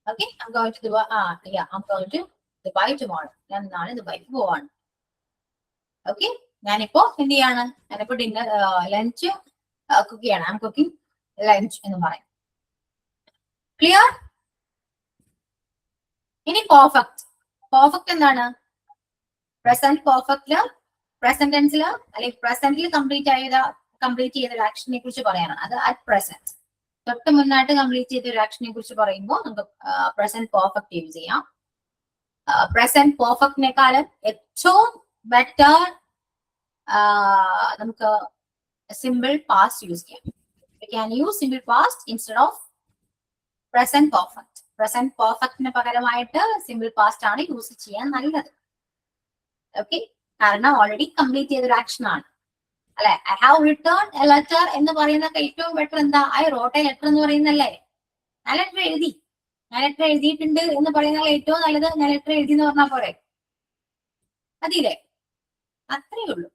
Okay, I'm going to Dubai tomorrow. ഞാൻ നാളെ ദുബായിക്ക് പോവാണ്. ഓക്കെ, ഞാനിപ്പോ എന്ത് ചെയ്യാണ്? ഞാനിപ്പോ ലഞ്ച് കുക്ക് ചെയ്യാണ്. ഐ എം കുക്കിംഗ് ലഞ്ച് എന്ന് പറയും. ക്ലിയർ? ഇനി പെർഫെക്റ്റ്. പെർഫെക്റ്റ് എന്താണ്? പ്രസന്റ് പെർഫെക്റ്റില് പ്രസന്റ് ടെൻസില് അല്ലെങ്കിൽ പ്രസന്റിൽ കംപ്ലീറ്റ് ചെയ്ത ഒരു ആക്ഷനെ കുറിച്ച് പറയാനാണ്. അത് അറ്റ് പ്രസന്റ്. തൊട്ട് മുന്നായിട്ട് കംപ്ലീറ്റ് ചെയ്ത ഒരു ആക്ഷനെ കുറിച്ച് പറയുമ്പോൾ നമുക്ക് പ്രസന്റ് പെർഫെക്റ്റ് യൂസ് ചെയ്യാം. പ്രസന്റ് പെർഫെക്റ്റിനെക്കാളും ഏറ്റവും ബെറ്റർ നമുക്ക് സിമ്പിൾ പാസ്റ്റ് യൂസ് ചെയ്യാം. We can use simple past instead of present perfect. Present perfectന് പകരമായിട്ട് സിമ്പിൾ പാസ്റ്റ് ആണ് യൂസ് ചെയ്യാൻ നല്ലത്. ഓക്കെ, കാരണം ഓൾറെഡി കംപ്ലീറ്റ് ചെയ്തൊരു ആക്ഷൻ ആണ്, അല്ലെ? I have return a letter എന്ന് പറയുന്നൊക്കെ ഏറ്റവും ബെറ്റർ എന്താ? ഐ റോട്ട് എ ലെറ്റർ എന്ന് പറയുന്നല്ലേ? ഞാൻ ലെറ്റർ എഴുതിയിട്ടുണ്ട് എന്ന് പറയുന്ന ഏറ്റവും നല്ലത് ഞാൻ ലെറ്റർ എഴുതി എന്ന് പറഞ്ഞാൽ പോരെ? മതിയില്ലേ? അത്രയേ ഉള്ളൂ.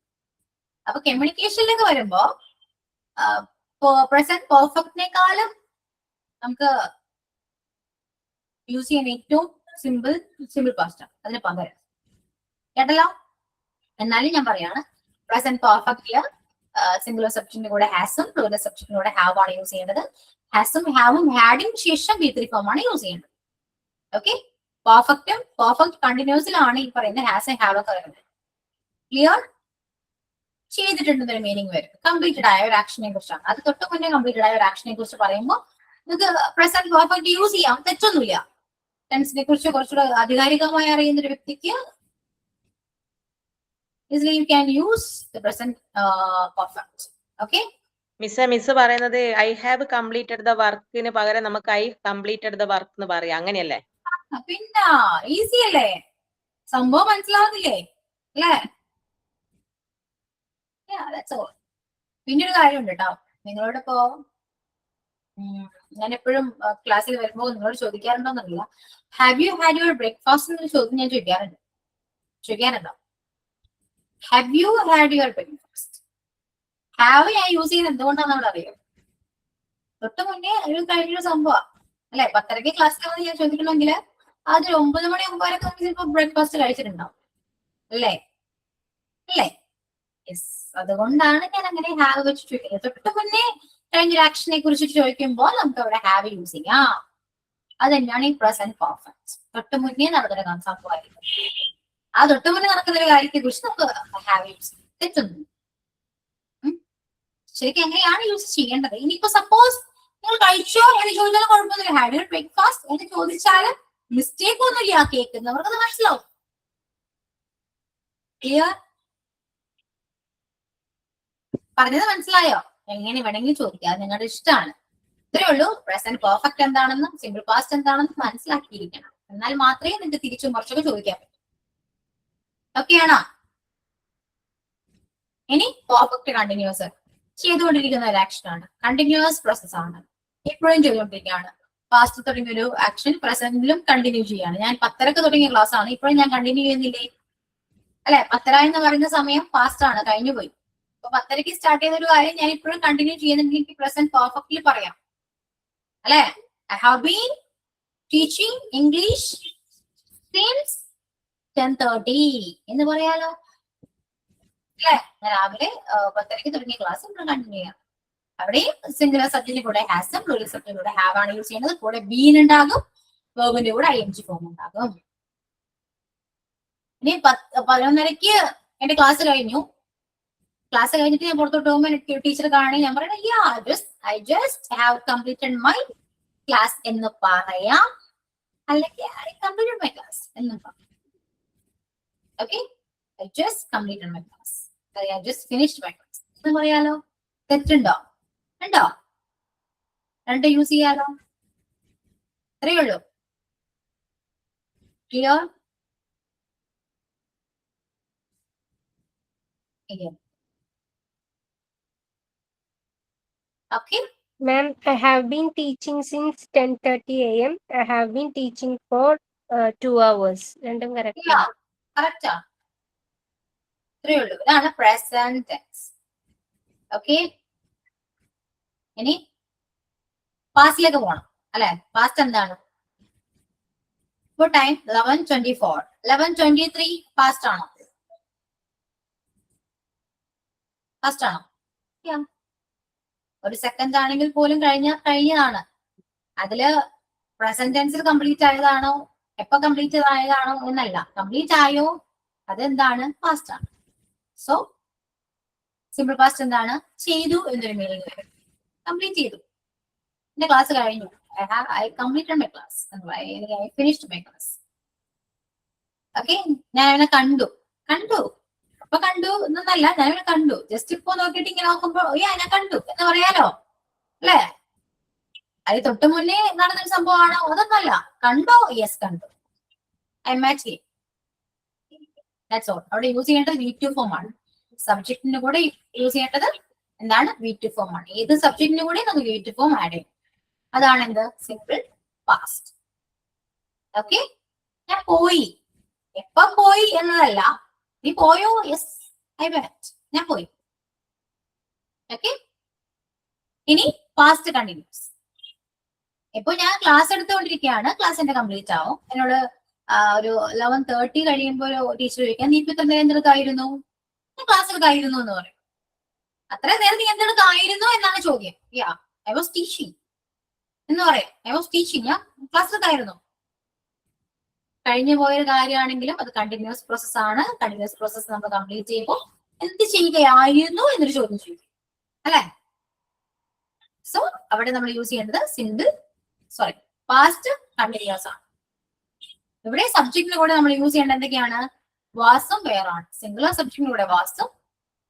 അപ്പൊ കമ്മ്യൂണിക്കേഷനിലേക്ക് വരുമ്പോ പ്രസന്റ് പെർഫെക്റ്റിനെക്കാളും നമുക്ക് യൂസ് ചെയ്യാൻ ഏറ്റവും സിമ്പിൾ പാസ്റ്റ് ആണ് അതിന് പകരം. കേട്ടല്ലോ? എന്നാലും ഞാൻ പറയാണ്, പ്രസന്റ് പെർഫെക്റ്റില് സിംഗുലർ സബ്ജക്റ്റിന്റെ കൂടെ ഹാസും പ്ലൂറൽ സബ്ജക്റ്റിന്റെ കൂടെ ഹാവ് ആണ് യൂസ് ചെയ്യേണ്ടത്. ഹാസും ഹാവും ഹാഡിന് ശേഷം V3 ഫോം ആണ് യൂസ് ചെയ്യേണ്ടത്. ഓക്കെ, പെർഫെക്റ്റ് കണ്ടിന്യൂസിലാണ് ഈ പറയുന്ന ഹാസ് ഹാവ് ഒക്കെ വരുന്നത്. ക്ലിയർ? ചെയ്തിട്ടുണ്ടെന്നൊരു മീനിങ് വരും. കംപ്ലീറ്റഡ് ആയ ഒരു ആക്ഷനെ കുറിച്ചാണ്. അത് തൊട്ട് മുന്നേ കംപ്ലീറ്റഡ് ആയ ഒരു ആക്ഷനെ കുറിച്ച് പറയുമ്പോൾ നിങ്ങൾക്ക് പ്രസന്റ് പെർഫെക്റ്റ് യൂസ് ചെയ്യാം, തെറ്റൊന്നുമില്ല. ടെൻസിനെ കുറിച്ച് കുറച്ചുകൂടെ ആധികാരികമായി അറിയുന്ന ഒരു വ്യക്തിക്ക് easily you can use the present perfect. Okay? Miss പറയുന്നത് ഐ ഹാവ് കംപ്ലീറ്റഡ് ദ വർക്കിന് പകരം നമുക്ക് ഐ കംപ്ലീറ്റഡ് ദ വർക്ക് എന്ന് പറയാം, അങ്ങനെയല്ലേ? പിന്നെ ഈസി അല്ലേ? സംഭവം മനസ്സിലാവുന്നില്ലേ? അല്ലേ? പിന്നെ ഒരു കാര്യമുണ്ട് കേട്ടോ, നിങ്ങളോട് ഇപ്പോ ഞാൻ എപ്പോഴും ക്ലാസ്സിൽ വരുമ്പോൾ നിങ്ങളോട് ചോദിക്കാറുണ്ടോന്നറിയില്ല. Have you had your breakfast എന്നൊരു ചോദ്യം ഞാൻ ചോദിക്കാറുണ്ടോ? Have you had your breakfast? Have ഞാൻ യൂസ് ചെയ്യുന്നത് എന്തുകൊണ്ടാണെന്ന് നമ്മൾ അറിയാം. തൊട്ട് മുന്നേ ഒരു കഴിഞ്ഞൊരു സംഭവം അല്ലെ. 10:30 ക്ലാസ്സിൽ വന്ന് ഞാൻ ചോദിക്കണമെങ്കിൽ അതൊരു 9 മണി 9:30 നമുക്ക് ചിലപ്പോൾ ബ്രേക്ക്ഫാസ്റ്റ് കഴിച്ചിട്ടുണ്ടാവും അല്ലേ? യെസ്, അതുകൊണ്ടാണ് ഞാൻ അങ്ങനെ ഹാവ് വെച്ച് ചോദിക്കുന്നത്. തൊട്ട് മുന്നേ കഴിഞ്ഞൊരു ആക്ഷനെ കുറിച്ച് ചോദിക്കുമ്പോൾ നമുക്ക് അവിടെ ഹാവ് യൂസ് ചെയ്യാം. അത് തന്നെയാണ് ഈ പ്രസന്റ് പെർഫെക്റ്റ്. തൊട്ട് മുന്നേ നടക്കുന്ന സംഭവമായിരിക്കും. ആ തൊട്ട് മുന്നേ നടക്കുന്ന ഒരു കാര്യത്തെ കുറിച്ച് നമുക്ക് ഹാവ് യൂസ് ചെയ്യാം. തെറ്റുന്നു. ശരിക്കും എങ്ങനെയാണ് യൂസ് ചെയ്യേണ്ടത്? ഇനിയിപ്പോ സപ്പോസ് നിങ്ങൾ കഴിച്ചോ എന്ന് ചോദിച്ചാലും കുഴപ്പമൊന്നുമില്ല. ഹാഡ് യുവർ ബ്രേക്ക്ഫാസ്റ്റ് എന്ന് ചോദിച്ചാൽ മിസ്റ്റേക്ക് ഒന്നുമില്ല. കേൾക്കുന്നവർക്ക് മനസ്സിലാവും. ക്ലിയർ? പറഞ്ഞത് മനസ്സിലായോ? എങ്ങനെ വേണമെങ്കിലും ചോദിക്കാം, നിങ്ങളുടെ ഇഷ്ടമാണ്. ഇത്രയേ ഉള്ളൂ. പ്രസന്റ് പെർഫെക്റ്റ് എന്താണെന്നും സിമ്പിൾ പാസ്റ്റ് എന്താണെന്നും മനസ്സിലാക്കിയിരിക്കണം. എന്നാൽ മാത്രമേ നിങ്ങൾക്ക് തിരിച്ചും കുറച്ചൊക്കെ ചോദിക്കാൻ പറ്റൂ. ഓക്കെയാണോ? ഇനി പെർഫെക്റ്റ് കണ്ടിന്യൂസ് ചെയ്തുകൊണ്ടിരിക്കുന്ന ഒരു ആക്ഷൻ ആണ്. കണ്ടിന്യൂസ് പ്രോസസ് ആണ്. എപ്പോഴും ചെയ്തുകൊണ്ടിരിക്കുകയാണ്. പാസ്റ്റ് തുടങ്ങിയ ഒരു ആക്ഷൻ പ്രസന്റിലും കണ്ടിന്യൂ ചെയ്യാണ്. ഞാൻ 10:30 തുടങ്ങിയ ക്ലാസ് ആണ്, ഇപ്പോഴും ഞാൻ കണ്ടിന്യൂ ചെയ്യുന്നില്ലേ? അല്ലെ? 10:30 എന്ന് പറയുന്ന സമയം പാസ്റ്റ് ആണ്, കഴിഞ്ഞുപോയി. അപ്പൊ 10:30 സ്റ്റാർട്ട് ചെയ്ത ഒരു കാര്യം ഞാൻ ഇപ്പോഴും കണ്ടിന്യൂ ചെയ്യുന്നുണ്ടെങ്കിൽ എനിക്ക് പ്രസന്റ് പെർഫെക്റ്റ്ലി പറയാം അല്ലെ? I have been teaching English since 10:30 എന്ന് പറയാലോ അല്ലെ? ഞാൻ രാവിലെ 10:30 തുടങ്ങിയ ക്ലാസ് ഇപ്പോഴും കണ്ടിന്യൂ ചെയ്യാം. അവിടെയും സിംഗുലർ സബ്ജക്റ്റിന്റെ കൂടെ ഹാസും പ്ലൂറൽ സബ്ജക്റ്റിന്റെ കൂടെ ഹാവ് ആണ് യൂസ് ചെയ്യുന്നത്. കൂടെ ബീൻ ഉണ്ടാകും, വെർബിന്റെ കൂടെ ing ഫോം ഉണ്ടാകും. ഇനി 11:30 എന്റെ ക്ലാസ് കഴിഞ്ഞു. ക്ലാസ് കഴിഞ്ഞിട്ട് ഞാൻ പുറത്തോട്ട് പോകുമ്പോൾ ടീച്ചർ കാണി ഞാൻ പറയണ I just have completed my class എന്ന് പറയാം, അല്ലെങ്കിൽ ഐ കംപ്ലീറ്റഡ് മൈ ക്ലാസ് എന്ന് പറയാം. Okay, I just completed my class, I just finished my class എന്ന് പറയാലോ. തെറ്റുണ്ടോ? ഉണ്ടോ? രണ്ട് യൂസ് ചെയ്യാലോ. അത്രയേ ഉള്ളൂ. Clear? Okay. Ma'am, I have been teaching since 10:30 a.m. I have been teaching for 2 hours. രണ്ടും correct. Yeah, correct. ഇത്രയേ ഉള്ളൂ. ഇതാണ് present tense. Okay. ഇനി പാസ്റ്റിലേക്ക് പോകണം അല്ലെ? പാസ്റ്റ് എന്താണ്? ഇപ്പോൾ ടൈം 11:24. 11:23 പാസ്റ്റ് ആണോ? പാസ്റ്റ് ആണോ? ഒരു സെക്കൻഡ് ആണെങ്കിൽ പോലും കഴിഞ്ഞതാണ്. അതില് പ്രസന്റ് ടെൻസിൽ കംപ്ലീറ്റ് ആയതാണോ, എപ്പോ കംപ്ലീറ്റ് ആയതാണോ എന്നല്ല. കംപ്ലീറ്റ് ആയോ അതെന്താണ്? പാസ്റ്റ് ആണ്. സോ സിമ്പിൾ പാസ്റ്റ് എന്താണ്? ചെയ്തു എന്നൊരു മീനിങ് വരും. കംപ്ലീറ്റ് ചെയ്തു. എന്റെ ക്ലാസ് കഴിഞ്ഞു. I completed my class, I finished my class. Okay, ഞാൻ അവനെ കണ്ടു. അപ്പൊ കണ്ടു എന്നല്ല, ഞാൻ അവനെ കണ്ടു. ജസ്റ്റ് ഇപ്പൊ നോക്കിയിട്ട് ഇങ്ങനെ നോക്കുമ്പോ ഞാൻ കണ്ടു എന്ന് പറയാലോ അല്ലേ? അത് തൊട്ട് മുന്നേ നടന്നൊരു സംഭവമാണോ? അതൊന്നല്ല. കണ്ടോ? യെസ്, കണ്ടു. I match. That's all. അവിടെ യൂസ് ചെയ്യേണ്ടത് V2 ഫോം ആണ്. സബ്ജക്റ്റിന്റെ കൂടെ യൂസ് ചെയ്യേണ്ടത് എന്താണ്? V2 ഫോം ആണ്. ഏത് സബ്ജക്റ്റിന്റെ കൂടെ നമുക്ക് V2 ഫോം ആഡ് ചെയ്യും. അതാണ് എന്ത്? Simple past. ഓക്കെ, ഞാൻ പോയി. എപ്പോ പോയി എന്നതല്ല. നീ പോയോ? Yes, I went. ഞാൻ പോയി. ഓക്കെ, ഇനി പാസ്റ്റ് കണ്ടിന്യൂസ്. ഇപ്പൊ ഞാൻ ക്ലാസ് എടുത്തുകൊണ്ടിരിക്കുകയാണ്. ക്ലാസ് എന്റെ കംപ്ലീറ്റ് ആവും. എന്നോട് ഒരു 11:30 കഴിയുമ്പോൾ ടീച്ചർ ചോദിക്കാം, നീ ഇപ്പൊ ഇത്ര നേരം എന്തെടുത്തായിരുന്നു? ഞാൻ ക്ലാസ് എടുത്തായിരുന്നു എന്ന് പറയും. അത്ര നേരം നീ എന്തെടുത്തായിരുന്നു എന്നാണ് ചോദ്യം. ഐ വാസ് ടീച്ചിങ് എന്ന് പറയാം. ഐ വാസ് ടീച്ചിങ്, ഞാൻ ക്ലാസ് എടുത്തായിരുന്നു. കഴിഞ്ഞു പോയൊരു കാര്യമാണെങ്കിലും അത് കണ്ടിന്യൂസ് പ്രോസസ് ആണ്. കണ്ടിന്യൂസ് പ്രോസസ് നമ്മൾ കംപ്ലീറ്റ് ചെയ്യുമ്പോൾ എന്ത് ചെയ്യുകയായിരുന്നു എന്നൊരു ചോദ്യം ചോദിക്കും അല്ലെ? സോ അവിടെ നമ്മൾ യൂസ് ചെയ്യേണ്ടത് പാസ്റ്റ് കണ്ടിന്യൂസ് ആണ്. ഇവിടെ സബ്ജക്റ്റിന് കൂടെ നമ്മൾ യൂസ് ചെയ്യേണ്ടത് എന്തൊക്കെയാണ്? വാസും വേറാണ്. സിംഗുലർ സബ്ജക്റ്റിന് കൂടെ വാസും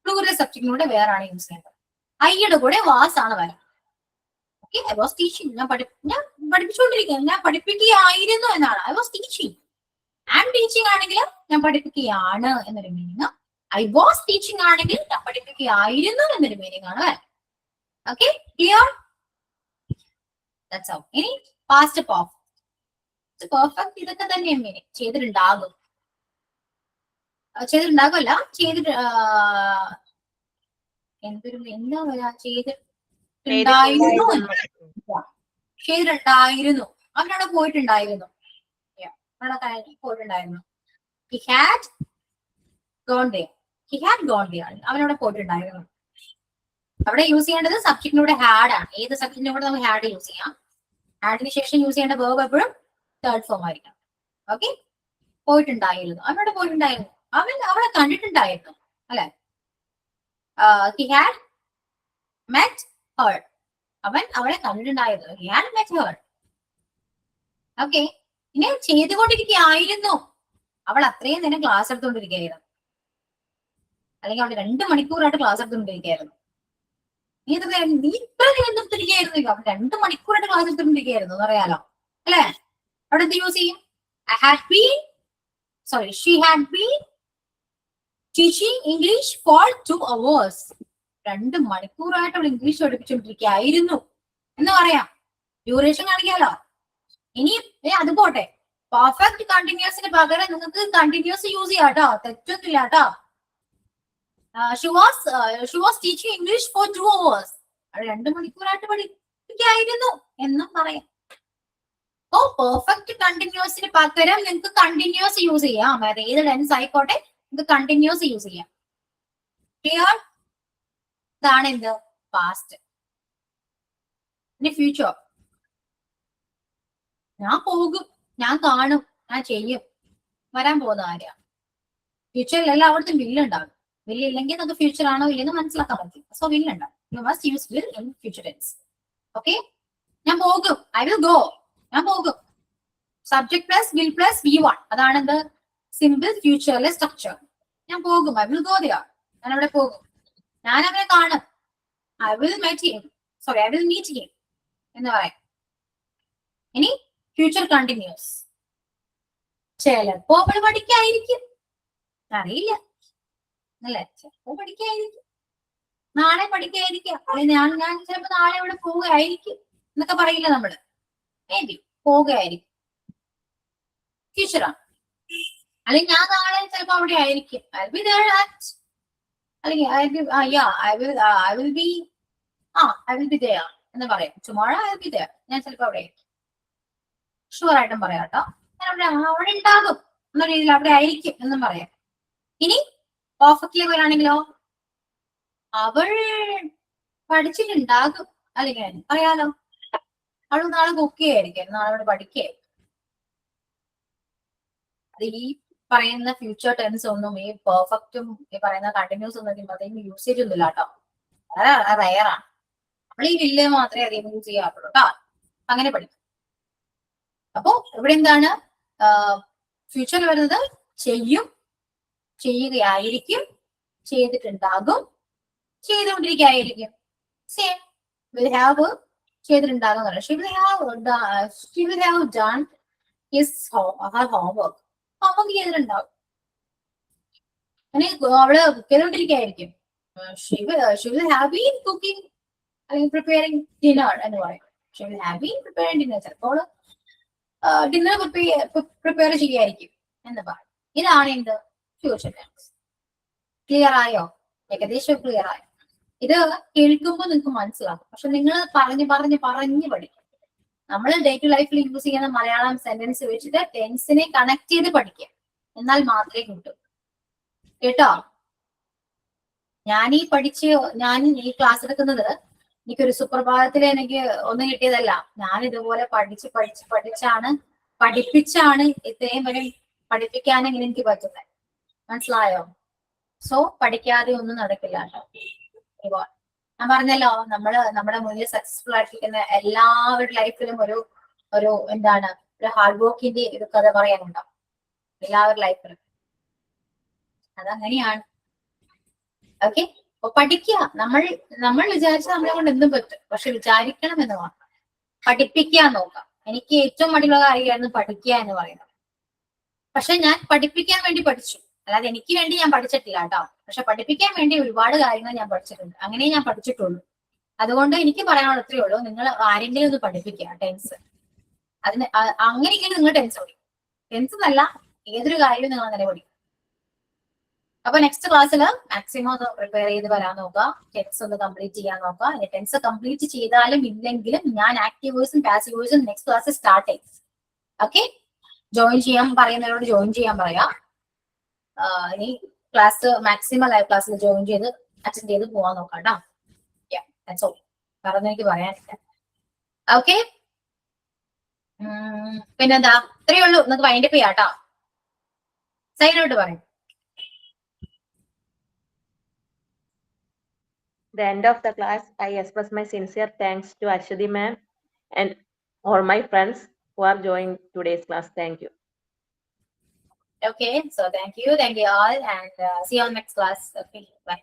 പ്ലൂറൽ സബ്ജക്റ്റിന് കൂടെ വേറാണ് യൂസ് ചെയ്യേണ്ടത്. ഐയുടെ കൂടെ വാസ് ആണ് വരാം. ഓക്കെ, ഐ വാസ് ടീച്ചിങ്, ഞാൻ പഠിപ്പിച്ചുകൊണ്ടിരിക്കുകയാണ്, ഞാൻ പഠിപ്പിക്കുകയായിരുന്നു എന്നാണ്. I was teaching. Am teaching ആണെങ്കിൽ ഞാൻ പഠിപ്പിക്കുകയാണ് എന്നൊരു മീനിങ്. ഐ വാസ് ടീച്ചിങ് ആണെങ്കിൽ ഞാൻ പഠിപ്പിക്കുകയായിരുന്നു എന്നൊരു മീനിങ് ആണ്. Okay, clear? That's all. ഇനി പാസ്റ്റ് പെർഫെക്റ്റ് ഇതൊക്കെ തന്നെയാണ് മീനിങ്. ചെയ്തിട്ടുണ്ടാകും, ചെയ്തിട്ടുണ്ടാകുമല്ല, ചെയ്തിട്ട് എന്തൊരു എന്താ പറയാ, ചെയ്തിട്ടുണ്ടായിരുന്നു, ചെയ്തിട്ടുണ്ടായിരുന്നു, അവനവിടെ പോയിട്ടുണ്ടായിരുന്നു, പോയിട്ടുണ്ടായിരുന്നു. He had gone there. He had gone there. അവനവിടെ പോയിട്ടുണ്ടായിരുന്നു. അവിടെ യൂസ് ചെയ്യേണ്ടത് സബ്ജക്റ്റിനൂടെ ഹാഡ് ആണ്. ഏത് സബ്ജക്റ്റിനും കൂടെ നമുക്ക് ഹാഡ് യൂസ് ചെയ്യാം. ഹാഡിന് ശേഷം യൂസ് ചെയ്യേണ്ട വേർബ് എപ്പോഴും തേർഡ് ഫോം ആയിരിക്കണം. ഓക്കെ, പോയിട്ടുണ്ടായിരുന്നു, അവനവിടെ പോയിട്ടുണ്ടായിരുന്നു, അവൻ അവളെ കണ്ടിട്ടുണ്ടായിരുന്നു, അല്ലെ? He had met her. അവൻ അവളെ കണ്ടിട്ടുണ്ടായിരുന്നു. He had met her. Okay, ഇനി ചെയ്തുകൊണ്ടിരിക്കുകയായിരുന്നു. അവൾ അത്രയും നേരം ക്ലാസ് എടുത്തുകൊണ്ടിരിക്കുകയായിരുന്നു, അല്ലെങ്കിൽ അവൾ 2 മണിക്കൂറായിട്ട് ക്ലാസ് എടുത്തുകൊണ്ടിരിക്കുകയായിരുന്നു. നീ ഇത്ര നേരം നിർത്തിരിക്കുകയായിരുന്നു. അവൾ 2 മണിക്കൂറായിട്ട് ക്ലാസ് എടുത്തുകൊണ്ടിരിക്കുകയായിരുന്നു എന്ന് പറയാലോ, അല്ലെ? അവിടെ എന്ത് യൂസ് ചെയ്യും? She had been teaching English for 2 hours. 2 മണിക്കൂറായിട്ട് അവൾ ഇംഗ്ലീഷ് പഠിപ്പിച്ചുകൊണ്ടിരിക്കുകയായിരുന്നു എന്ന് പറയാം. ഡ്യൂറേഷൻ കാണിക്കാലോ. ഇനി അത് പോട്ടെ, പെർഫെക്റ്റ് കണ്ടിന്യൂസിന് പകരം നിങ്ങൾക്ക് കണ്ടിന്യൂസ് യൂസ് ചെയ്യാം കേട്ടോ, തെറ്റൊന്നുമില്ല കേട്ടോ. She was teaching English for 2 hours. 2 മണിക്കൂറായിട്ട് പഠിപ്പിക്കുകയായിരുന്നു എന്നും പറയാം. ഓ, പെർഫെക്റ്റ് കണ്ടിന്യൂസിന് പകരം നിങ്ങൾക്ക് കണ്ടിന്യൂസ് യൂസ് ചെയ്യാം. അത് ഏത് ടെൻസ് ആയിക്കോട്ടെ, നിങ്ങൾക്ക് കണ്ടിന്യൂസ് യൂസ് ചെയ്യാം. ക്ലിയർ? ഇതാണ് എന്ത്? പാസ്റ്റ്. ഇനി ഫ്യൂച്ചർ. ഞാൻ പോകും, ഞാൻ കാണും, ഞാൻ ചെയ്യും. വരാൻ പോകുന്ന കാര്യമാണ്. ഫ്യൂച്ചറിൽ എല്ലായിടത്തും വില്ലുണ്ടാകും. വില്ലില്ലെങ്കിൽ നമുക്ക് ഫ്യൂച്ചർ ആണോ ഇല്ലെന്ന് മനസ്സിലാക്കാൻ പറ്റും. സോ വില്ലുണ്ടാകും. You must use will in future tense. Okay, ഞാൻ പോകും, ഐ വിൽ ഗോ. ഞാൻ പോകും. Subject plus will plus V1. അതാണ് എന്ത്? സിമ്പിൾ ഫ്യൂച്ചറിലെ സ്ട്രക്ചർ. ഞാൻ പോകും, ഐ വിൽ ഗോ ദിയർ. ഞാൻ അവിടെ പോകും. ഞാൻ അവനെ കാണും, ഐ വിൽ മീറ്റ് ഹിം എന്ന് പറയാം. ഇനി ഫ്യൂച്ചർ കണ്ടിന്യൂസ്. ചിലപ്പോ അവൾ പഠിക്കായിരിക്കും, അറിയില്ല, അല്ലേ? ചിലപ്പോ പഠിക്കായിരിക്കും, നാളെ പഠിക്കായിരിക്കാം, അല്ലെങ്കിൽ ഞാൻ ചിലപ്പോ നാളെ അവിടെ പോവുകയായിരിക്കും എന്നൊക്കെ പറയില്ല നമ്മള്. മേ ബി പോവുകയായിരിക്കും, ഫ്യൂച്ചറാണ്. അല്ലെങ്കിൽ ഞാൻ നാളെ ചിലപ്പോ അവിടെ ആയിരിക്കും, അല്ലെങ്കിൽ I will be there എന്ന് പറയാം. tomorrow I will be there. ഞാൻ ചിലപ്പോ അവിടെ ആയിരിക്കും, ഷുവർ ആയിട്ടും പറയാം കേട്ടോ. ഞാൻ അവിടെ ഉണ്ടാകും എന്ന രീതിയിൽ അവിടെ ആയിരിക്കും എന്നും പറയാം. ഇനി പെർഫെക്റ്റ്ലി വരാണെങ്കിലോ, അവൾ പഠിച്ചിട്ടുണ്ടാകും, അല്ലെങ്കിൽ അറിയാലോ, അവൾ നാളെ കുക്കുകയായിരിക്കും, നാളെ അവിടെ പഠിക്കുകയായിരിക്കും. അത് ഈ പറയുന്ന ഫ്യൂച്ചർ ടെൻസ് ഒന്നും ഈ പെർഫെക്റ്റും ഈ പറയുന്ന കണ്ടിന്യൂസ് ഒന്നും അധികം യൂസേജ് ഒന്നുമില്ല കേട്ടോ. വളരെ റയറാണ്. നമ്മൾ ഈ വില്ല് മാത്രമേ അധികം യൂസ് ചെയ്യാറുള്ളൂ കേട്ടോ. അങ്ങനെ പഠിക്കും. അപ്പോ ഇവിടെ എന്താണ് ഫ്യൂച്ചറിൽ വരുന്നത്? ചെയ്യും, ചെയ്യുകയായിരിക്കും, ചെയ്തിട്ടുണ്ടാകും, ചെയ്തുകൊണ്ടിരിക്കുകയായിരിക്കും. സെയിം വിൽ ഹാവ് ചെയ്തിട്ടുണ്ടാകും. She will have done her homework. Homework ചെയ്തിട്ടുണ്ടാകും. അവള് cook ചെയ്തുകൊണ്ടിരിക്കുകയായിരിക്കും. She will have been cooking അല്ലെങ്കിൽ preparing dinner എന്ന് പറയും. She will have been preparing dinner. ചിലപ്പോൾ ഡിന്നർ പ്രിപ്പയർ ചെയ്യായിരിക്കും എന്ന് പറയും. ഇതാണ് എന്ത്? Future tense. ക്ലിയർ ആയോ? ഏകദേശം ക്ലിയർ ആയോ? ഇത് കേൾക്കുമ്പോൾ നിങ്ങൾക്ക് മനസ്സിലാക്കും. പക്ഷെ നിങ്ങൾ പറഞ്ഞ് പഠിക്കും. നമ്മൾ ഡേ ടു ലൈഫിൽ യൂസ് ചെയ്യുന്ന മലയാളം സെന്റൻസ് വെച്ചിട്ട് ടെൻസിനെ കണക്ട് ചെയ്ത് പഠിക്കുക. എന്നാൽ മാത്രമേ കിട്ടൂ. കേട്ടോ? ഞാൻ ഈ ക്ലാസ് എടുക്കുന്നത് എനിക്കൊരു സുപ്രഭാതത്തില് എനിക്ക് ഒന്നും കിട്ടിയതല്ല. ഞാൻ ഇതുപോലെ പഠിപ്പിച്ചാണ് ഇത്രയും വരെ പഠിപ്പിക്കാനെങ്കിലും എനിക്ക് പറ്റുന്നത്. മനസ്സിലായോ? സോ പഠിക്കാതെ ഒന്നും നടക്കില്ല കേട്ടോ. ഞാൻ പറഞ്ഞല്ലോ, നമ്മുടെ മുന്നിൽ സക്സസ്ഫുൾ ആയിട്ടിരിക്കുന്ന എല്ലാവരുടെ ലൈഫിലും ഒരു എന്താണ്, ഒരു ഹാർഡ് വർക്കിന്റെ ഒരു കഥ പറയാനുണ്ടാവും എല്ലാവരുടെ ലൈഫിലും. അതങ്ങനെയാണ്. ഓക്കെ, അപ്പൊ പഠിക്കുക. നമ്മൾ വിചാരിച്ച നമ്മളെ കൊണ്ട് എന്തും പറ്റും. പക്ഷെ വിചാരിക്കണം എന്ന് മാത്രം. പഠിപ്പിക്കാൻ നോക്കാം. എനിക്ക് ഏറ്റവും മടിയുള്ള കാര്യമായിരുന്നു പഠിക്കുക എന്ന് പറയുന്നത്. പക്ഷെ ഞാൻ പഠിപ്പിക്കാൻ വേണ്ടി പഠിച്ചു, അല്ലാതെ എനിക്ക് വേണ്ടി ഞാൻ പഠിച്ചിട്ടില്ല കേട്ടോ. പക്ഷെ പഠിപ്പിക്കാൻ വേണ്ടി ഒരുപാട് കാര്യങ്ങൾ ഞാൻ പഠിച്ചിട്ടുണ്ട്. അങ്ങനെ ഞാൻ പഠിച്ചിട്ടുള്ളൂ. അതുകൊണ്ട് എനിക്ക് പറയാനുള്ള ഇത്രയേ ഉള്ളൂ, നിങ്ങൾ ആരെങ്കിലും ഒന്ന് പഠിപ്പിക്കുക ടെൻസ്. അതിന് അങ്ങനെയെങ്കിലും നിങ്ങൾ ടെൻസ് പഠിക്കും. ടെൻസ് എന്നല്ല, ഏതൊരു കാര്യവും നിങ്ങൾ അങ്ങനെ പഠിക്കും. അപ്പൊ നെക്സ്റ്റ് ക്ലാസ്സിൽ മാക്സിമം ഒന്ന് പ്രിപ്പയർ ചെയ്ത് വരാൻ നോക്കുക, ടെൻസ് ഒന്ന് കംപ്ലീറ്റ് ചെയ്യാൻ നോക്കുക. ഇനി ടെൻസ് കംപ്ലീറ്റ് ചെയ്താലും ഇല്ലെങ്കിലും ഞാൻ ആക്റ്റീവ് വോയിസും പാസീവ് വോയിസും നെക്സ്റ്റ് ക്ലാസ്സിൽ സ്റ്റാർട്ട് ചെയ്യും. ഓക്കെ, ജോയിൻ ചെയ്യാൻ പറയുന്നവരോട് ജോയിൻ ചെയ്യാൻ പറയാം. ഇനി ക്ലാസ് മാക്സിമം ലൈവ് ക്ലാസ്സിൽ ജോയിൻ ചെയ്ത് അറ്റൻഡ് ചെയ്ത് പോവാൻ നോക്കാം കേട്ടോ. ദാറ്റ്സ് ഓൾ, പറഞ്ഞ എനിക്ക് പറയാനില്ല. ഓക്കെ, പിന്നെന്താ, ഇത്രയേ ഉള്ളൂ. നിങ്ങൾക്ക് വൈൻഡപ്പ് ചെയ്യാം കേട്ടോ. സൈഡിലോട്ട് പറയും. The end of the class, I express my sincere thanks to Ashwati ma'am and all my friends who are joining today's class. Thank you. Okay, so thank you all, and see you on next class. Okay, bye.